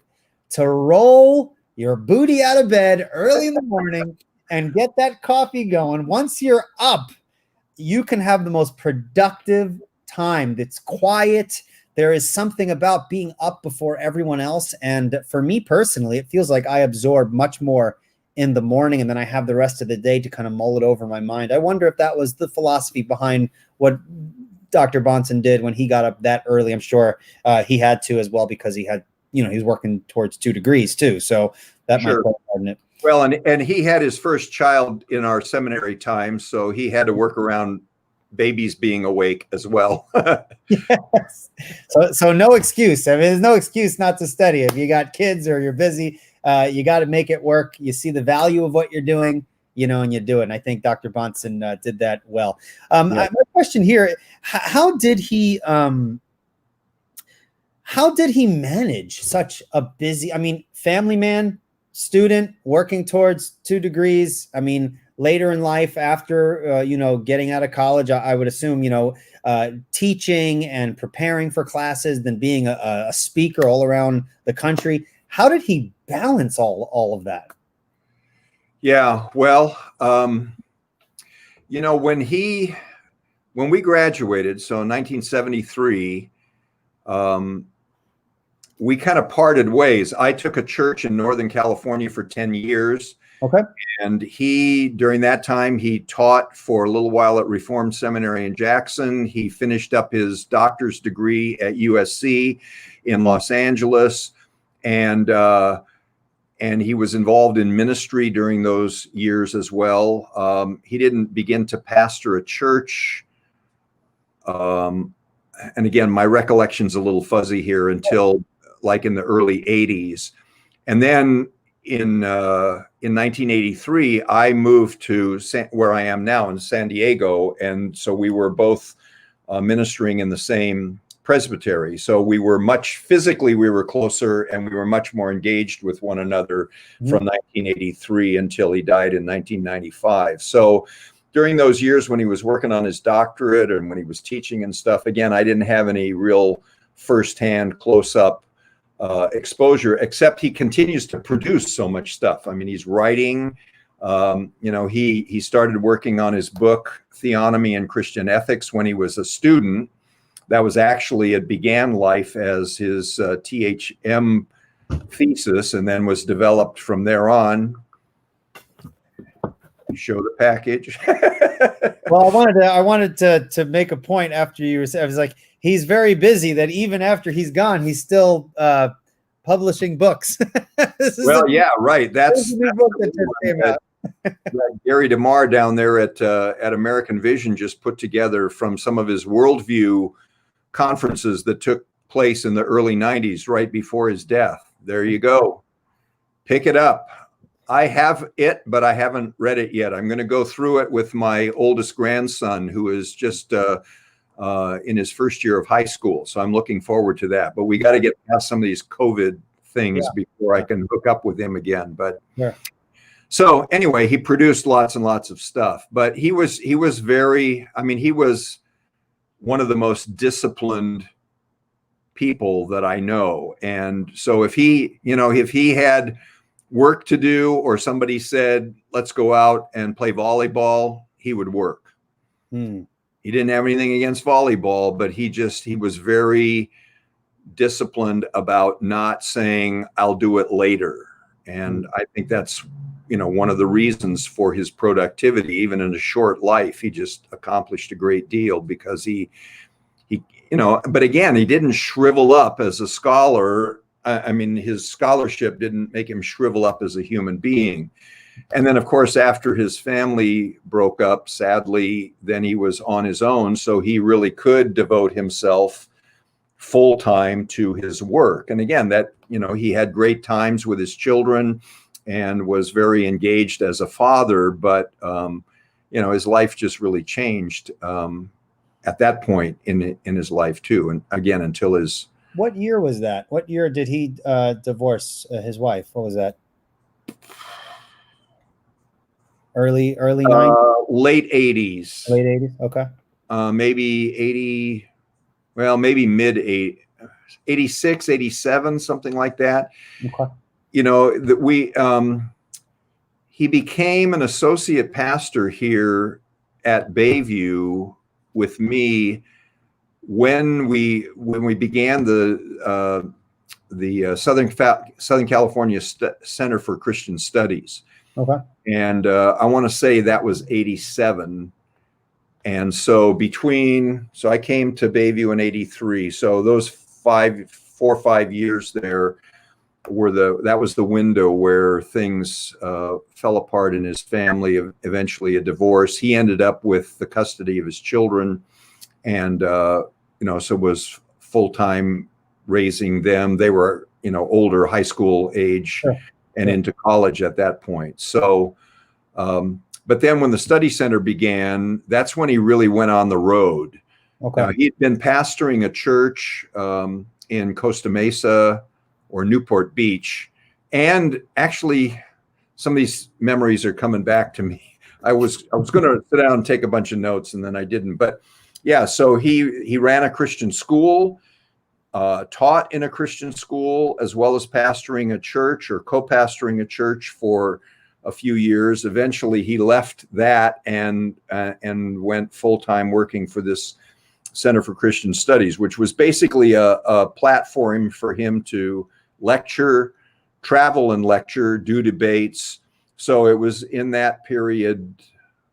to roll your booty out of bed early in the morning and get that coffee going, once you're up, you can have the most productive time. That's quiet. There is something about being up before everyone else. And for me personally, it feels like I absorb much more in the morning, and then I have the rest of the day to kind of mull it over in my mind. I wonder if that was the philosophy behind what Dr. Bonson did when he got up that early. I'm sure he had to as well, because he had, he's working towards 2 degrees too. So that might play part in it. Well, and he had his first child in our seminary time, so he had to work around babies being awake as well. Yes. So no excuse. I mean, there's no excuse not to study. If you got kids or you're busy, you got to make it work. You see the value of what you're doing, and you do it. And I think Dr. Bonson did that well. My question here: how did he manage such a busy? I mean, family man, student, working towards 2 degrees. I mean, later in life, after getting out of college, I would assume teaching and preparing for classes, then being a speaker all around the country. How did he balance all of that? Yeah, well, when we graduated, so in 1973, we kind of parted ways. I took a church in Northern California for 10 years. Okay. And during that time, he taught for a little while at Reformed Seminary in Jackson. He finished up his doctor's degree at USC in Los Angeles. And he was involved in ministry during those years as well. He didn't begin to pastor a church. And again, my recollection's a little fuzzy here until like in the early 80s. And then in 1983, I moved to where I am now in San Diego. And so we were both ministering in the same presbytery. So we were physically we were closer, and we were much more engaged with one another from 1983 until he died in 1995. So during those years when he was working on his doctorate and when he was teaching and stuff, again, I didn't have any real firsthand close-up exposure, except he continues to produce so much stuff. I mean, he's writing You know, he started working on his book, Theonomy and Christian Ethics, when he was a student. That was actually, it began life as his THM thesis and then was developed from there on. Show the package. Well, I wanted to make a point after you were, I was like, he's very busy that even after he's gone, he's still publishing books. Well, yeah, right. That's new book that just came out. Gary DeMar down there at American Vision just put together from some of his worldview conferences that took place in the early 90s, right before his death. There you go. Pick it up. I have it, but I haven't read it yet. I'm going to go through it with my oldest grandson, who is just in his first year of high school. So I'm looking forward to that. But we got to get past some of these COVID things before I can hook up with him again. But so anyway, he produced lots and lots of stuff. But he was very, I mean, he was one of the most disciplined people that I know. And so if he had work to do, or somebody said, let's go out and play volleyball, he would work. He didn't have anything against volleyball, but he was very disciplined about not saying, I'll do it later. And I think that's, you know, one of the reasons for his productivity, even in a short life. He just accomplished a great deal because he, you know, but again, he didn't shrivel up as a scholar. I mean, his scholarship didn't make him shrivel up as a human being. And then, of course, after his family broke up, sadly, then he was on his own. So he really could devote himself full time to his work. And again, that, you know, he had great times with his children and was very engaged as a father. But, you know, his life just really changed at that point in his life, too. And again, until his... What year was that? What year did he divorce his wife? What was that? Early 90s? Late 80s. Late 80s? Okay. Maybe 80, well, maybe mid 86, 87, something like that. Okay. You know, that he became an associate pastor here at Bayview with me when we began the Southern California Center for Christian Studies. Okay. And I want to say that was 87. And so I came to Bayview in 83. So those 4 or 5 years there that was the window where things fell apart in his family, eventually a divorce. He ended up with the custody of his children, and you know, so was full-time raising them. They were, you know, older, high school age, and into college at that point. So but then when the study center began, that's when he really went on the road. Okay. He'd been pastoring a church in Costa Mesa or Newport Beach. And actually, some of these memories are coming back to me. I was going to sit down and take a bunch of notes, and then I didn't. But yeah, so he ran a Christian school, taught in a Christian school, as well as pastoring a church or co-pastoring a church for a few years. Eventually, he left that and went full-time working for this Center for Christian Studies, which was basically a platform for him to lecture, travel and lecture, do debates. So it was in that period.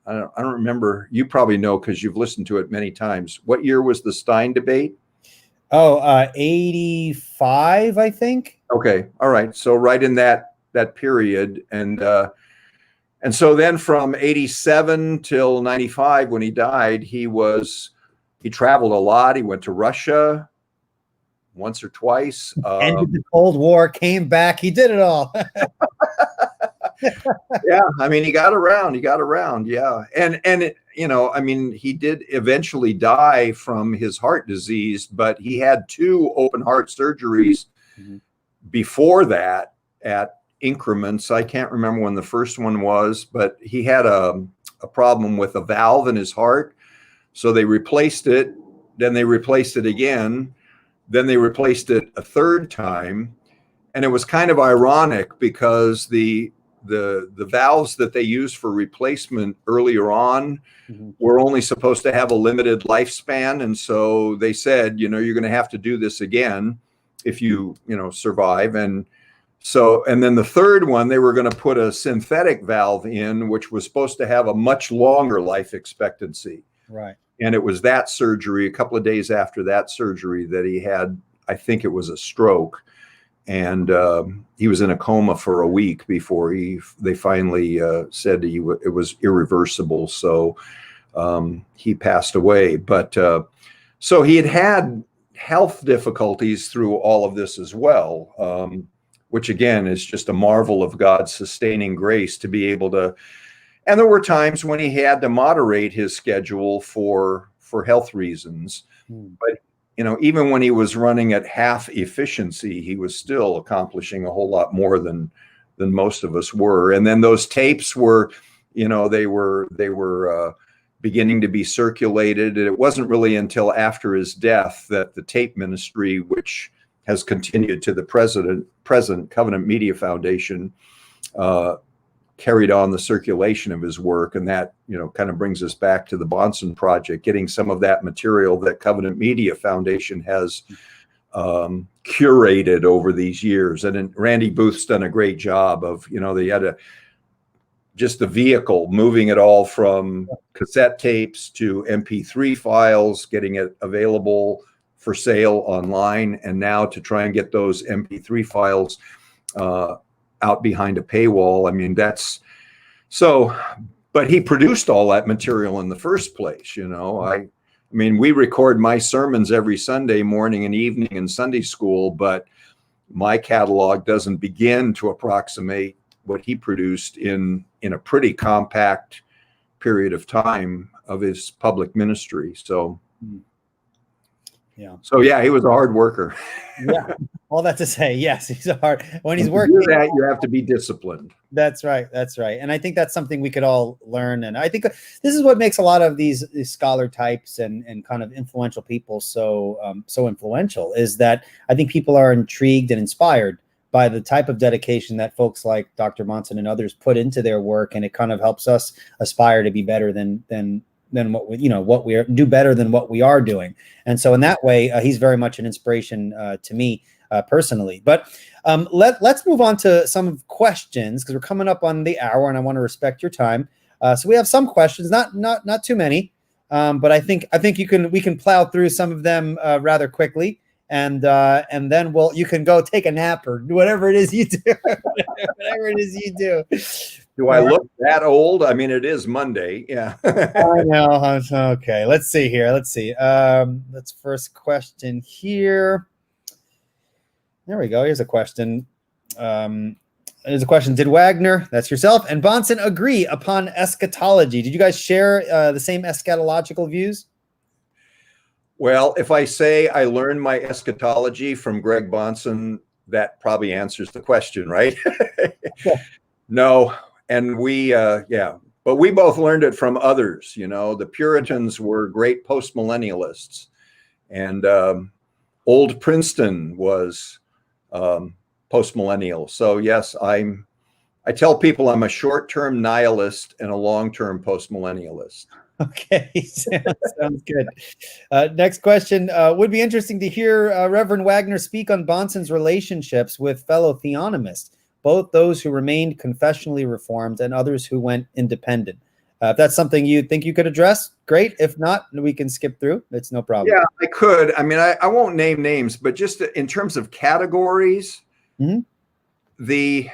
I don't remember. You probably know because you've listened to it many times. What year was the Stein debate? Oh, 85, I think. Okay. All right. So right in that period. And so then from 87 till 95, when he died, he traveled a lot. He went to Russia once or twice. Ended the Cold War, came back. He did it all. Yeah, I mean, he got around. Yeah, and you know, I mean, he did eventually die from his heart disease, but he had 2 open heart surgeries before that at increments. I can't remember when the first one was, but he had a problem with a valve in his heart, so they replaced it. Then they replaced it again. Then they replaced it a third time. And it was kind of ironic because the the valves that they used for replacement earlier on Mm-hmm. were only supposed to have a limited lifespan, and so they said, you know, you're going to have to do this again if you survive. And so, and then the third one, they were going to put a synthetic valve in, which was supposed to have a much longer life expectancy. Right. And it was that surgery, a couple of days after that surgery, that he had, I think it was a stroke. And he was in a coma for a week before they finally said it was irreversible. So he passed away. But so he had health difficulties through all of this as well, which again is just a marvel of God's sustaining grace to be able to. And there were times when he had to moderate his schedule for health reasons. But even when he was running at half efficiency, he was still accomplishing a whole lot more than most of us were. And then those tapes were, they were beginning to be circulated. And it wasn't really until after his death that the tape ministry, which has continued to the present Covenant Media Foundation, carried on the circulation of his work. And that, kind of brings us back to the Bahnsen Project, getting some of that material that Covenant Media Foundation has curated over these years. And Randy Booth's done a great job of, they had just the vehicle, moving it all from cassette tapes to MP3 files, getting it available for sale online, and now to try and get those MP3 files out behind a paywall. I mean, that's so, but he produced all that material in the first place. I mean, we record my sermons every Sunday morning and evening in Sunday school, but my catalog doesn't begin to approximate what he produced in a pretty compact period of time of his public ministry. So, yeah, he was a hard worker. Yeah, all that to say, yes, he's hard. When he's working, you have to be disciplined. That's right. And I think that's something we could all learn. And I think this is what makes a lot of these scholar types and kind of influential people so influential, is that I think people are intrigued and inspired by the type of dedication that folks like Dr. Bonson and others put into their work, and it kind of helps us aspire to be better than what we do better than what we are doing. And so in that way, he's very much an inspiration to me personally. But let's move on to some questions, because we're coming up on the hour and I want to respect your time. So we have some questions, not too many, but I think we can plow through some of them rather quickly. And then you can go take a nap or whatever it is you do. Whatever it is you do. Do I look that old? I mean, it is Monday. Yeah. I know. Okay. Let's see here. Let's first question here. There we go. Here's a question. Did Wagner, that's yourself, and Bonson agree upon eschatology? Did you guys share the same eschatological views? Well, if I say I learned my eschatology from Greg Bahnsen, that probably answers the question, right? Yeah. No. And but we both learned it from others. The Puritans were great postmillennialists, and old Princeton was postmillennial. So yes, I tell people I'm a short-term nihilist and a long-term postmillennialist. Okay, sounds good. Next question. Would be interesting to hear Reverend Wagner speak on Bonson's relationships with fellow theonomists, both those who remained confessionally reformed and others who went independent. If that's something you think you could address, great. If not, we can skip through. It's no problem. Yeah, I could. I mean, I won't name names, but just in terms of categories, the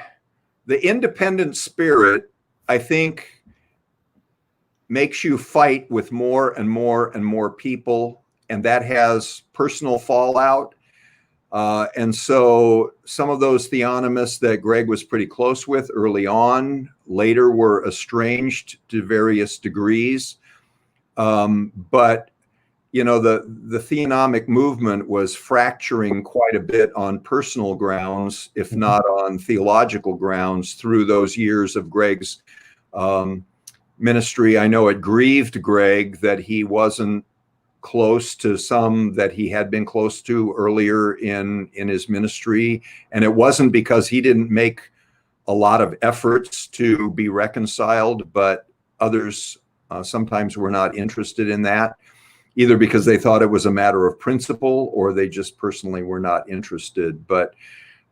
independent spirit, I think, makes you fight with more and more and more people, and that has personal fallout. And so some of those theonomists that Greg was pretty close with early on, later were estranged to various degrees. But, the theonomic movement was fracturing quite a bit on personal grounds, if not on theological grounds, through those years of Greg's ministry. I know it grieved Greg that he wasn't close to some that he had been close to earlier in his ministry. And it wasn't because he didn't make a lot of efforts to be reconciled, but others sometimes were not interested in that, either because they thought it was a matter of principle or they just personally were not interested. But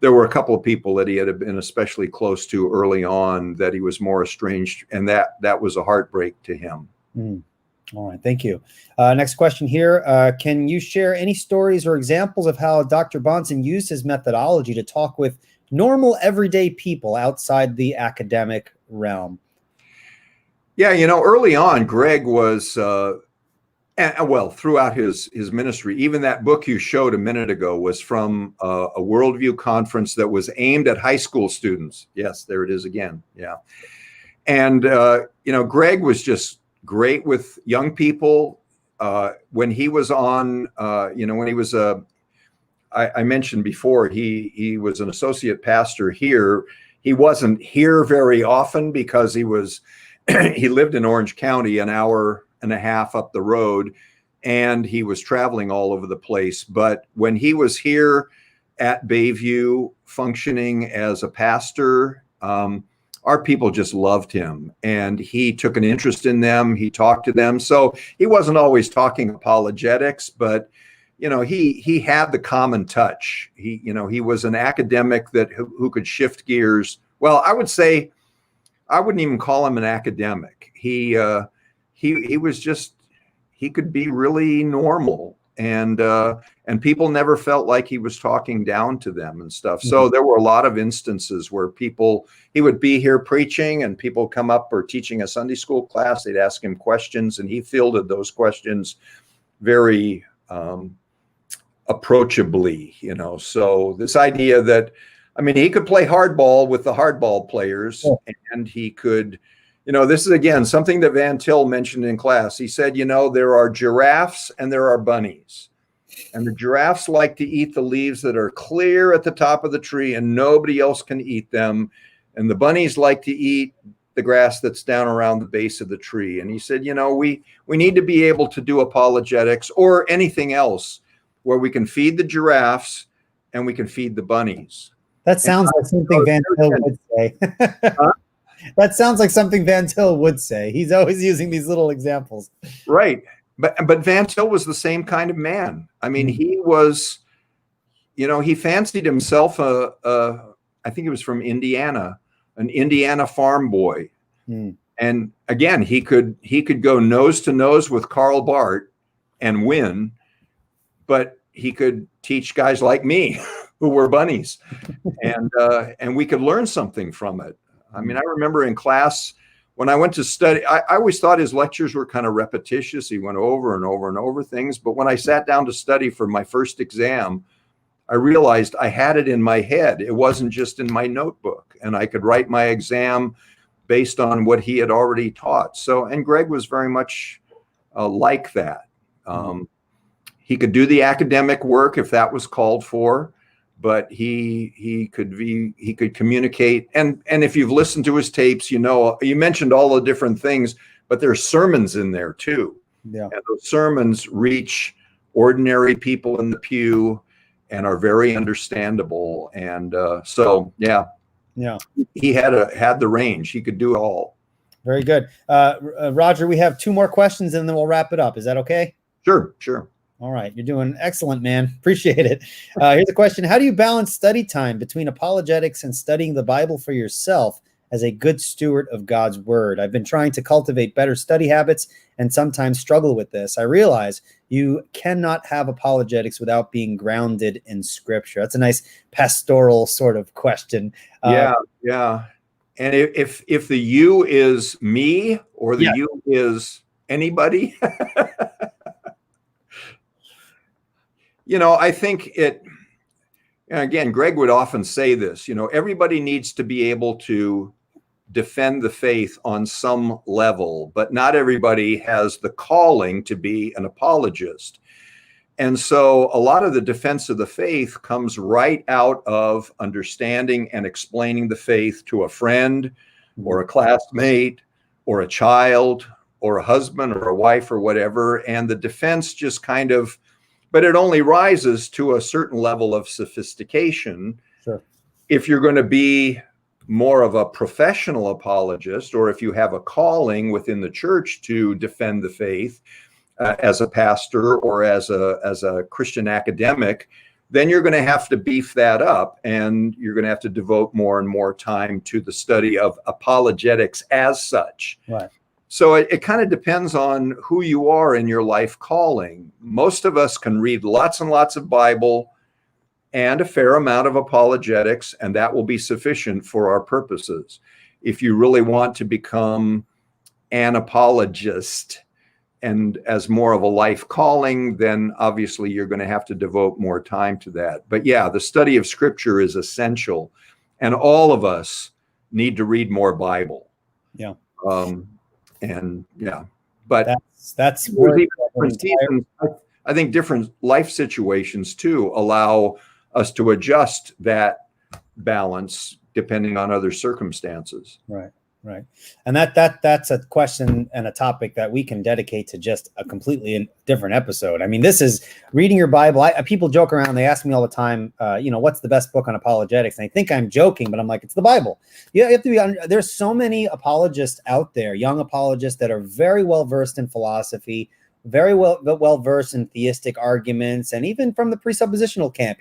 there were a couple of people that he had been especially close to early on that he was more estranged, and that was a heartbreak to him. Mm. All right, thank you. Next question here. Can you share any stories or examples of how Dr. Bonson used his methodology to talk with normal, everyday people outside the academic realm? Yeah, early on, Greg was, well, throughout his ministry, even that book you showed a minute ago was from a worldview conference that was aimed at high school students. Yes, there it is again. Yeah. And, Greg was just great with young people. When he was on, when he was I mentioned before, he was an associate pastor here. He wasn't here very often because he lived in Orange County, an hour and a half up the road, and he was traveling all over the place. But when he was here at Bayview functioning as a pastor, our people just loved him, and he took an interest in them. He talked to them. So he wasn't always talking apologetics, but he had the common touch. He was an academic who could shift gears. Well, I would say I wouldn't even call him an academic. He was just, he could be really normal, and people never felt like he was talking down to them and stuff. So there were a lot of instances where he would be here preaching and people come up or teaching a Sunday school class. They'd ask him questions and he fielded those questions very approachably, So this idea that, he could play hardball with the hardball players, and he could, this is again something that Van Til mentioned in class. He said, there are giraffes and there are bunnies, and the giraffes like to eat the leaves that are clear at the top of the tree and nobody else can eat them, and the bunnies like to eat the grass that's down around the base of the tree. And he said, we need to be able to do apologetics or anything else where we can feed the giraffes and we can feed the bunnies. That sounds like something Van Til would say. That sounds like something Van Til would say. He's always using these little examples. Right. But Van Til was the same kind of man. He was, he fancied himself I think he was from Indiana, an Indiana farm boy. And again, he could go nose to nose with Karl Barth and win, but he could teach guys like me who were bunnies, and we could learn something from it. I remember in class when I went to study, I always thought his lectures were kind of repetitious. He went over and over and over things. But when I sat down to study for my first exam, I realized I had it in my head. It wasn't just in my notebook, and I could write my exam based on what he had already taught. So, and Greg was very much like that. He could do the academic work if that was called for, but he could communicate. And if you've listened to his tapes, you mentioned all the different things, but there's sermons in there too. Yeah. And those sermons reach ordinary people in the pew and are very understandable. And so, yeah, he had the range. He could do it all. Very good. Roger, we have 2 more questions and then we'll wrap it up. Is that okay? Sure. All right. You're doing excellent, man. Appreciate it. Here's a question. How do you balance study time between apologetics and studying the Bible for yourself as a good steward of God's word? I've been trying to cultivate better study habits and sometimes struggle with this. I realize you cannot have apologetics without being grounded in Scripture. That's a nice pastoral sort of question. Yeah. And if the you is me or the you is anybody, I think again, Greg would often say this, everybody needs to be able to defend the faith on some level, but not everybody has the calling to be an apologist. And so a lot of the defense of the faith comes right out of understanding and explaining the faith to a friend or a classmate or a child or a husband or a wife or whatever. And the defense just kind of, but it only rises to a certain level of sophistication. Sure. If you're going to be more of a professional apologist, or if you have a calling within the church to defend the faith as a pastor or as a Christian academic, then you're going to have to beef that up, and you're going to have to devote more and more time to the study of apologetics as such. Right. So it kind of depends on who you are in your life calling. Most of us can read lots and lots of Bible and a fair amount of apologetics, and that will be sufficient for our purposes. If you really want to become an apologist and as more of a life calling, then obviously you're going to have to devote more time to that. But yeah, the study of Scripture is essential, and all of us need to read more Bible. Yeah. And yeah, but that's I think different life situations too allow us to adjust that balance depending on other circumstances. Right. Right. And that's a question and a topic that we can dedicate to just a completely different episode. I mean, this is reading your Bible. People joke around. They ask me all the time, what's the best book on apologetics? And they think I'm joking, but I'm like, it's the Bible. You have to be there's so many apologists out there, young apologists that are very well versed in philosophy, very well versed in theistic arguments, and even from the presuppositional camp.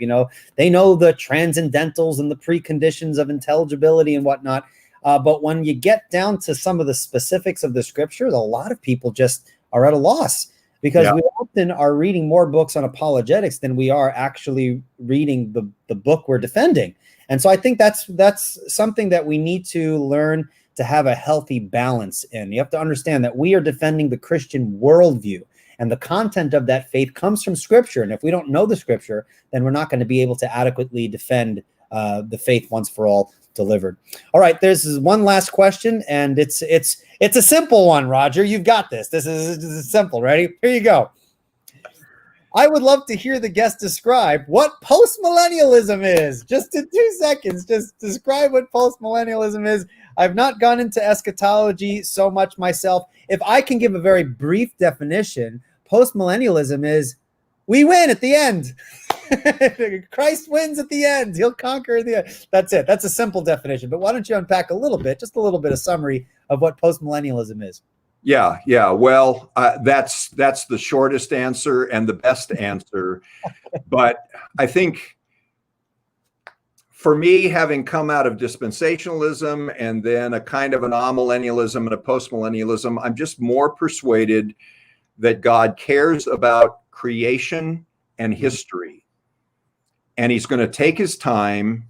They know the transcendentals and the preconditions of intelligibility and whatnot. But when you get down to some of the specifics of the scriptures, a lot of people just are at a loss, because we often are reading more books on apologetics than we are actually reading the book we're defending. And so I think that's something that we need to learn to have a healthy balance in. You have to understand that we are defending the Christian worldview, and the content of that faith comes from Scripture. And if we don't know the Scripture, then we're not going to be able to adequately defend the faith once for all delivered. All right, there's one last question, and it's a simple one, Roger. You've got this. This is simple. Ready? Here you go. I would love to hear the guest describe what postmillennialism is. Just in 2 seconds, just describe what postmillennialism is. I've not gone into eschatology so much myself. If I can give a very brief definition, postmillennialism is we win at the end. Christ wins at the end. He'll conquer at the end. That's it. That's a simple definition. But why don't you unpack just a little bit of summary of what postmillennialism is? Yeah. Well, that's the shortest answer and the best answer. But I think for me, having come out of dispensationalism and then a kind of an amillennialism and a postmillennialism, I'm just more persuaded that God cares about creation and history. And he's going to take his time,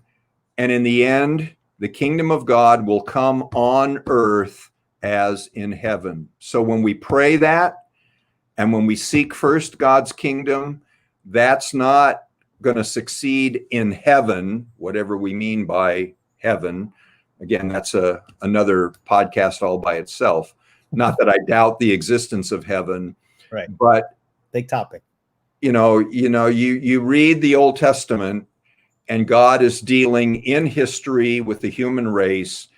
and in the end, the kingdom of God will come on earth as in heaven. So when we pray that, and when we seek first God's kingdom, that's not going to succeed in heaven, whatever we mean by heaven. Again, that's another podcast all by itself. Not that I doubt the existence of heaven, right? But big topic. You read the Old Testament, and God is dealing in history with the human race,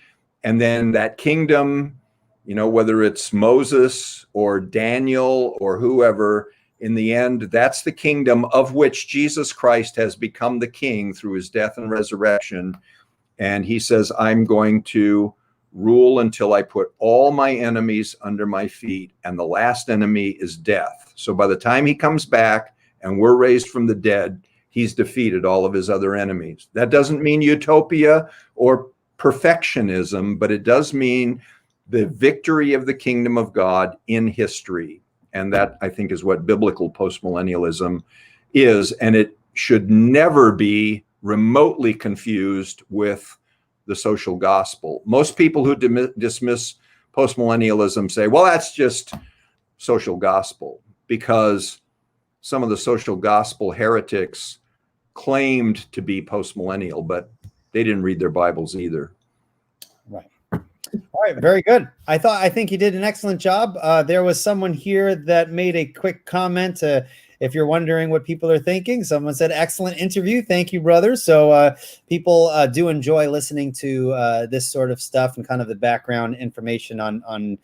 and then that kingdom, whether it's Moses or Daniel or whoever, in the end, that's the kingdom of which Jesus Christ has become the king through his death and resurrection. And he says, I'm going to rule until I put all my enemies under my feet, and the last enemy is death. So by the time he comes back and we're raised from the dead, he's defeated all of his other enemies. That doesn't mean utopia or perfectionism, but it does mean the victory of the kingdom of God in history. And that, I think, is what biblical postmillennialism is. And it should never be remotely confused with the social gospel. Most people who dismiss postmillennialism say, well, that's just social gospel, because some of the social gospel heretics claimed to be postmillennial, but they didn't read their Bibles either. Right. All right. Very good. I think you did an excellent job. There was someone here that made a quick comment. if you're wondering what people are thinking, someone said, excellent interview. Thank you, brother. So people do enjoy listening to this sort of stuff and kind of the background information on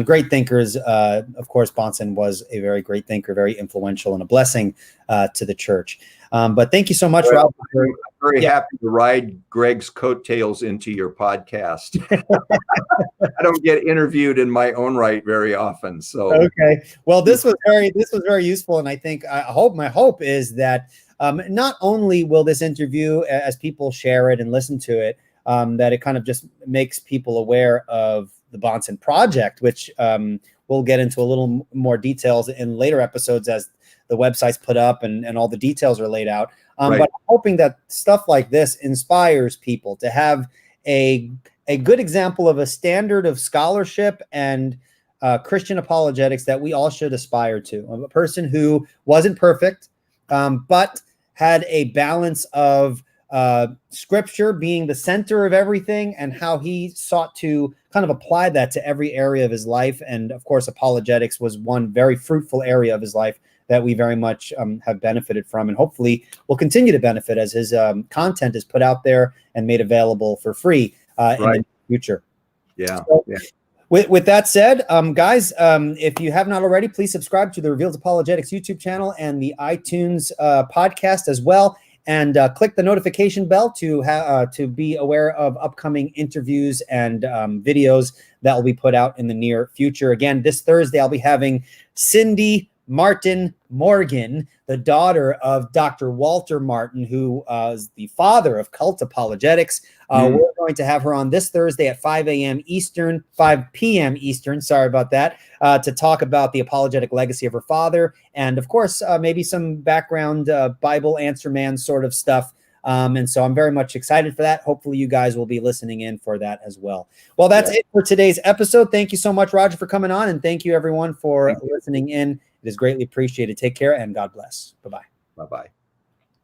great thinkers. Of course, Bonson was a very great thinker, very influential, and a blessing to the church. But thank you so much, Rob. I'm very happy to ride Greg's coattails into your podcast. I don't get interviewed in my own right very often. So okay, well, this was very useful, and I think my hope is that not only will this interview, as people share it and listen to it, that it kind of just makes people aware of the Bahnsen Project, which we'll get into a little more details in later episodes as the website's put up and all the details are laid out. But I'm hoping that stuff like this inspires people to have a good example of a standard of scholarship and Christian apologetics that we all should aspire to. A person who wasn't perfect, but had a balance of scripture being the center of everything and how he sought to kind of apply that to every area of his life. And of course, apologetics was one very fruitful area of his life that we very much have benefited from, and hopefully will continue to benefit as his content is put out there and made available for free in the future. Yeah. So, with that said, guys, if you have not already, please subscribe to the Revealed Apologetics YouTube channel and the iTunes podcast as well. And click the notification bell to be aware of upcoming interviews and videos that will be put out in the near future. Again, this Thursday, I'll be having Cindy Martin Morgan, the daughter of Dr. Walter Martin, who is the father of cult apologetics. We're going to have her on this Thursday at 5 p.m. Eastern, sorry about that, to talk about the apologetic legacy of her father. And of course, maybe some background Bible answer man sort of stuff. And so I'm very much excited for that. Hopefully you guys will be listening in for that as well. Well, that's it for today's episode. Thank you so much, Roger, for coming on. And thank you everyone for listening in. It is greatly appreciated. Take care and God bless. Bye-bye. Bye-bye.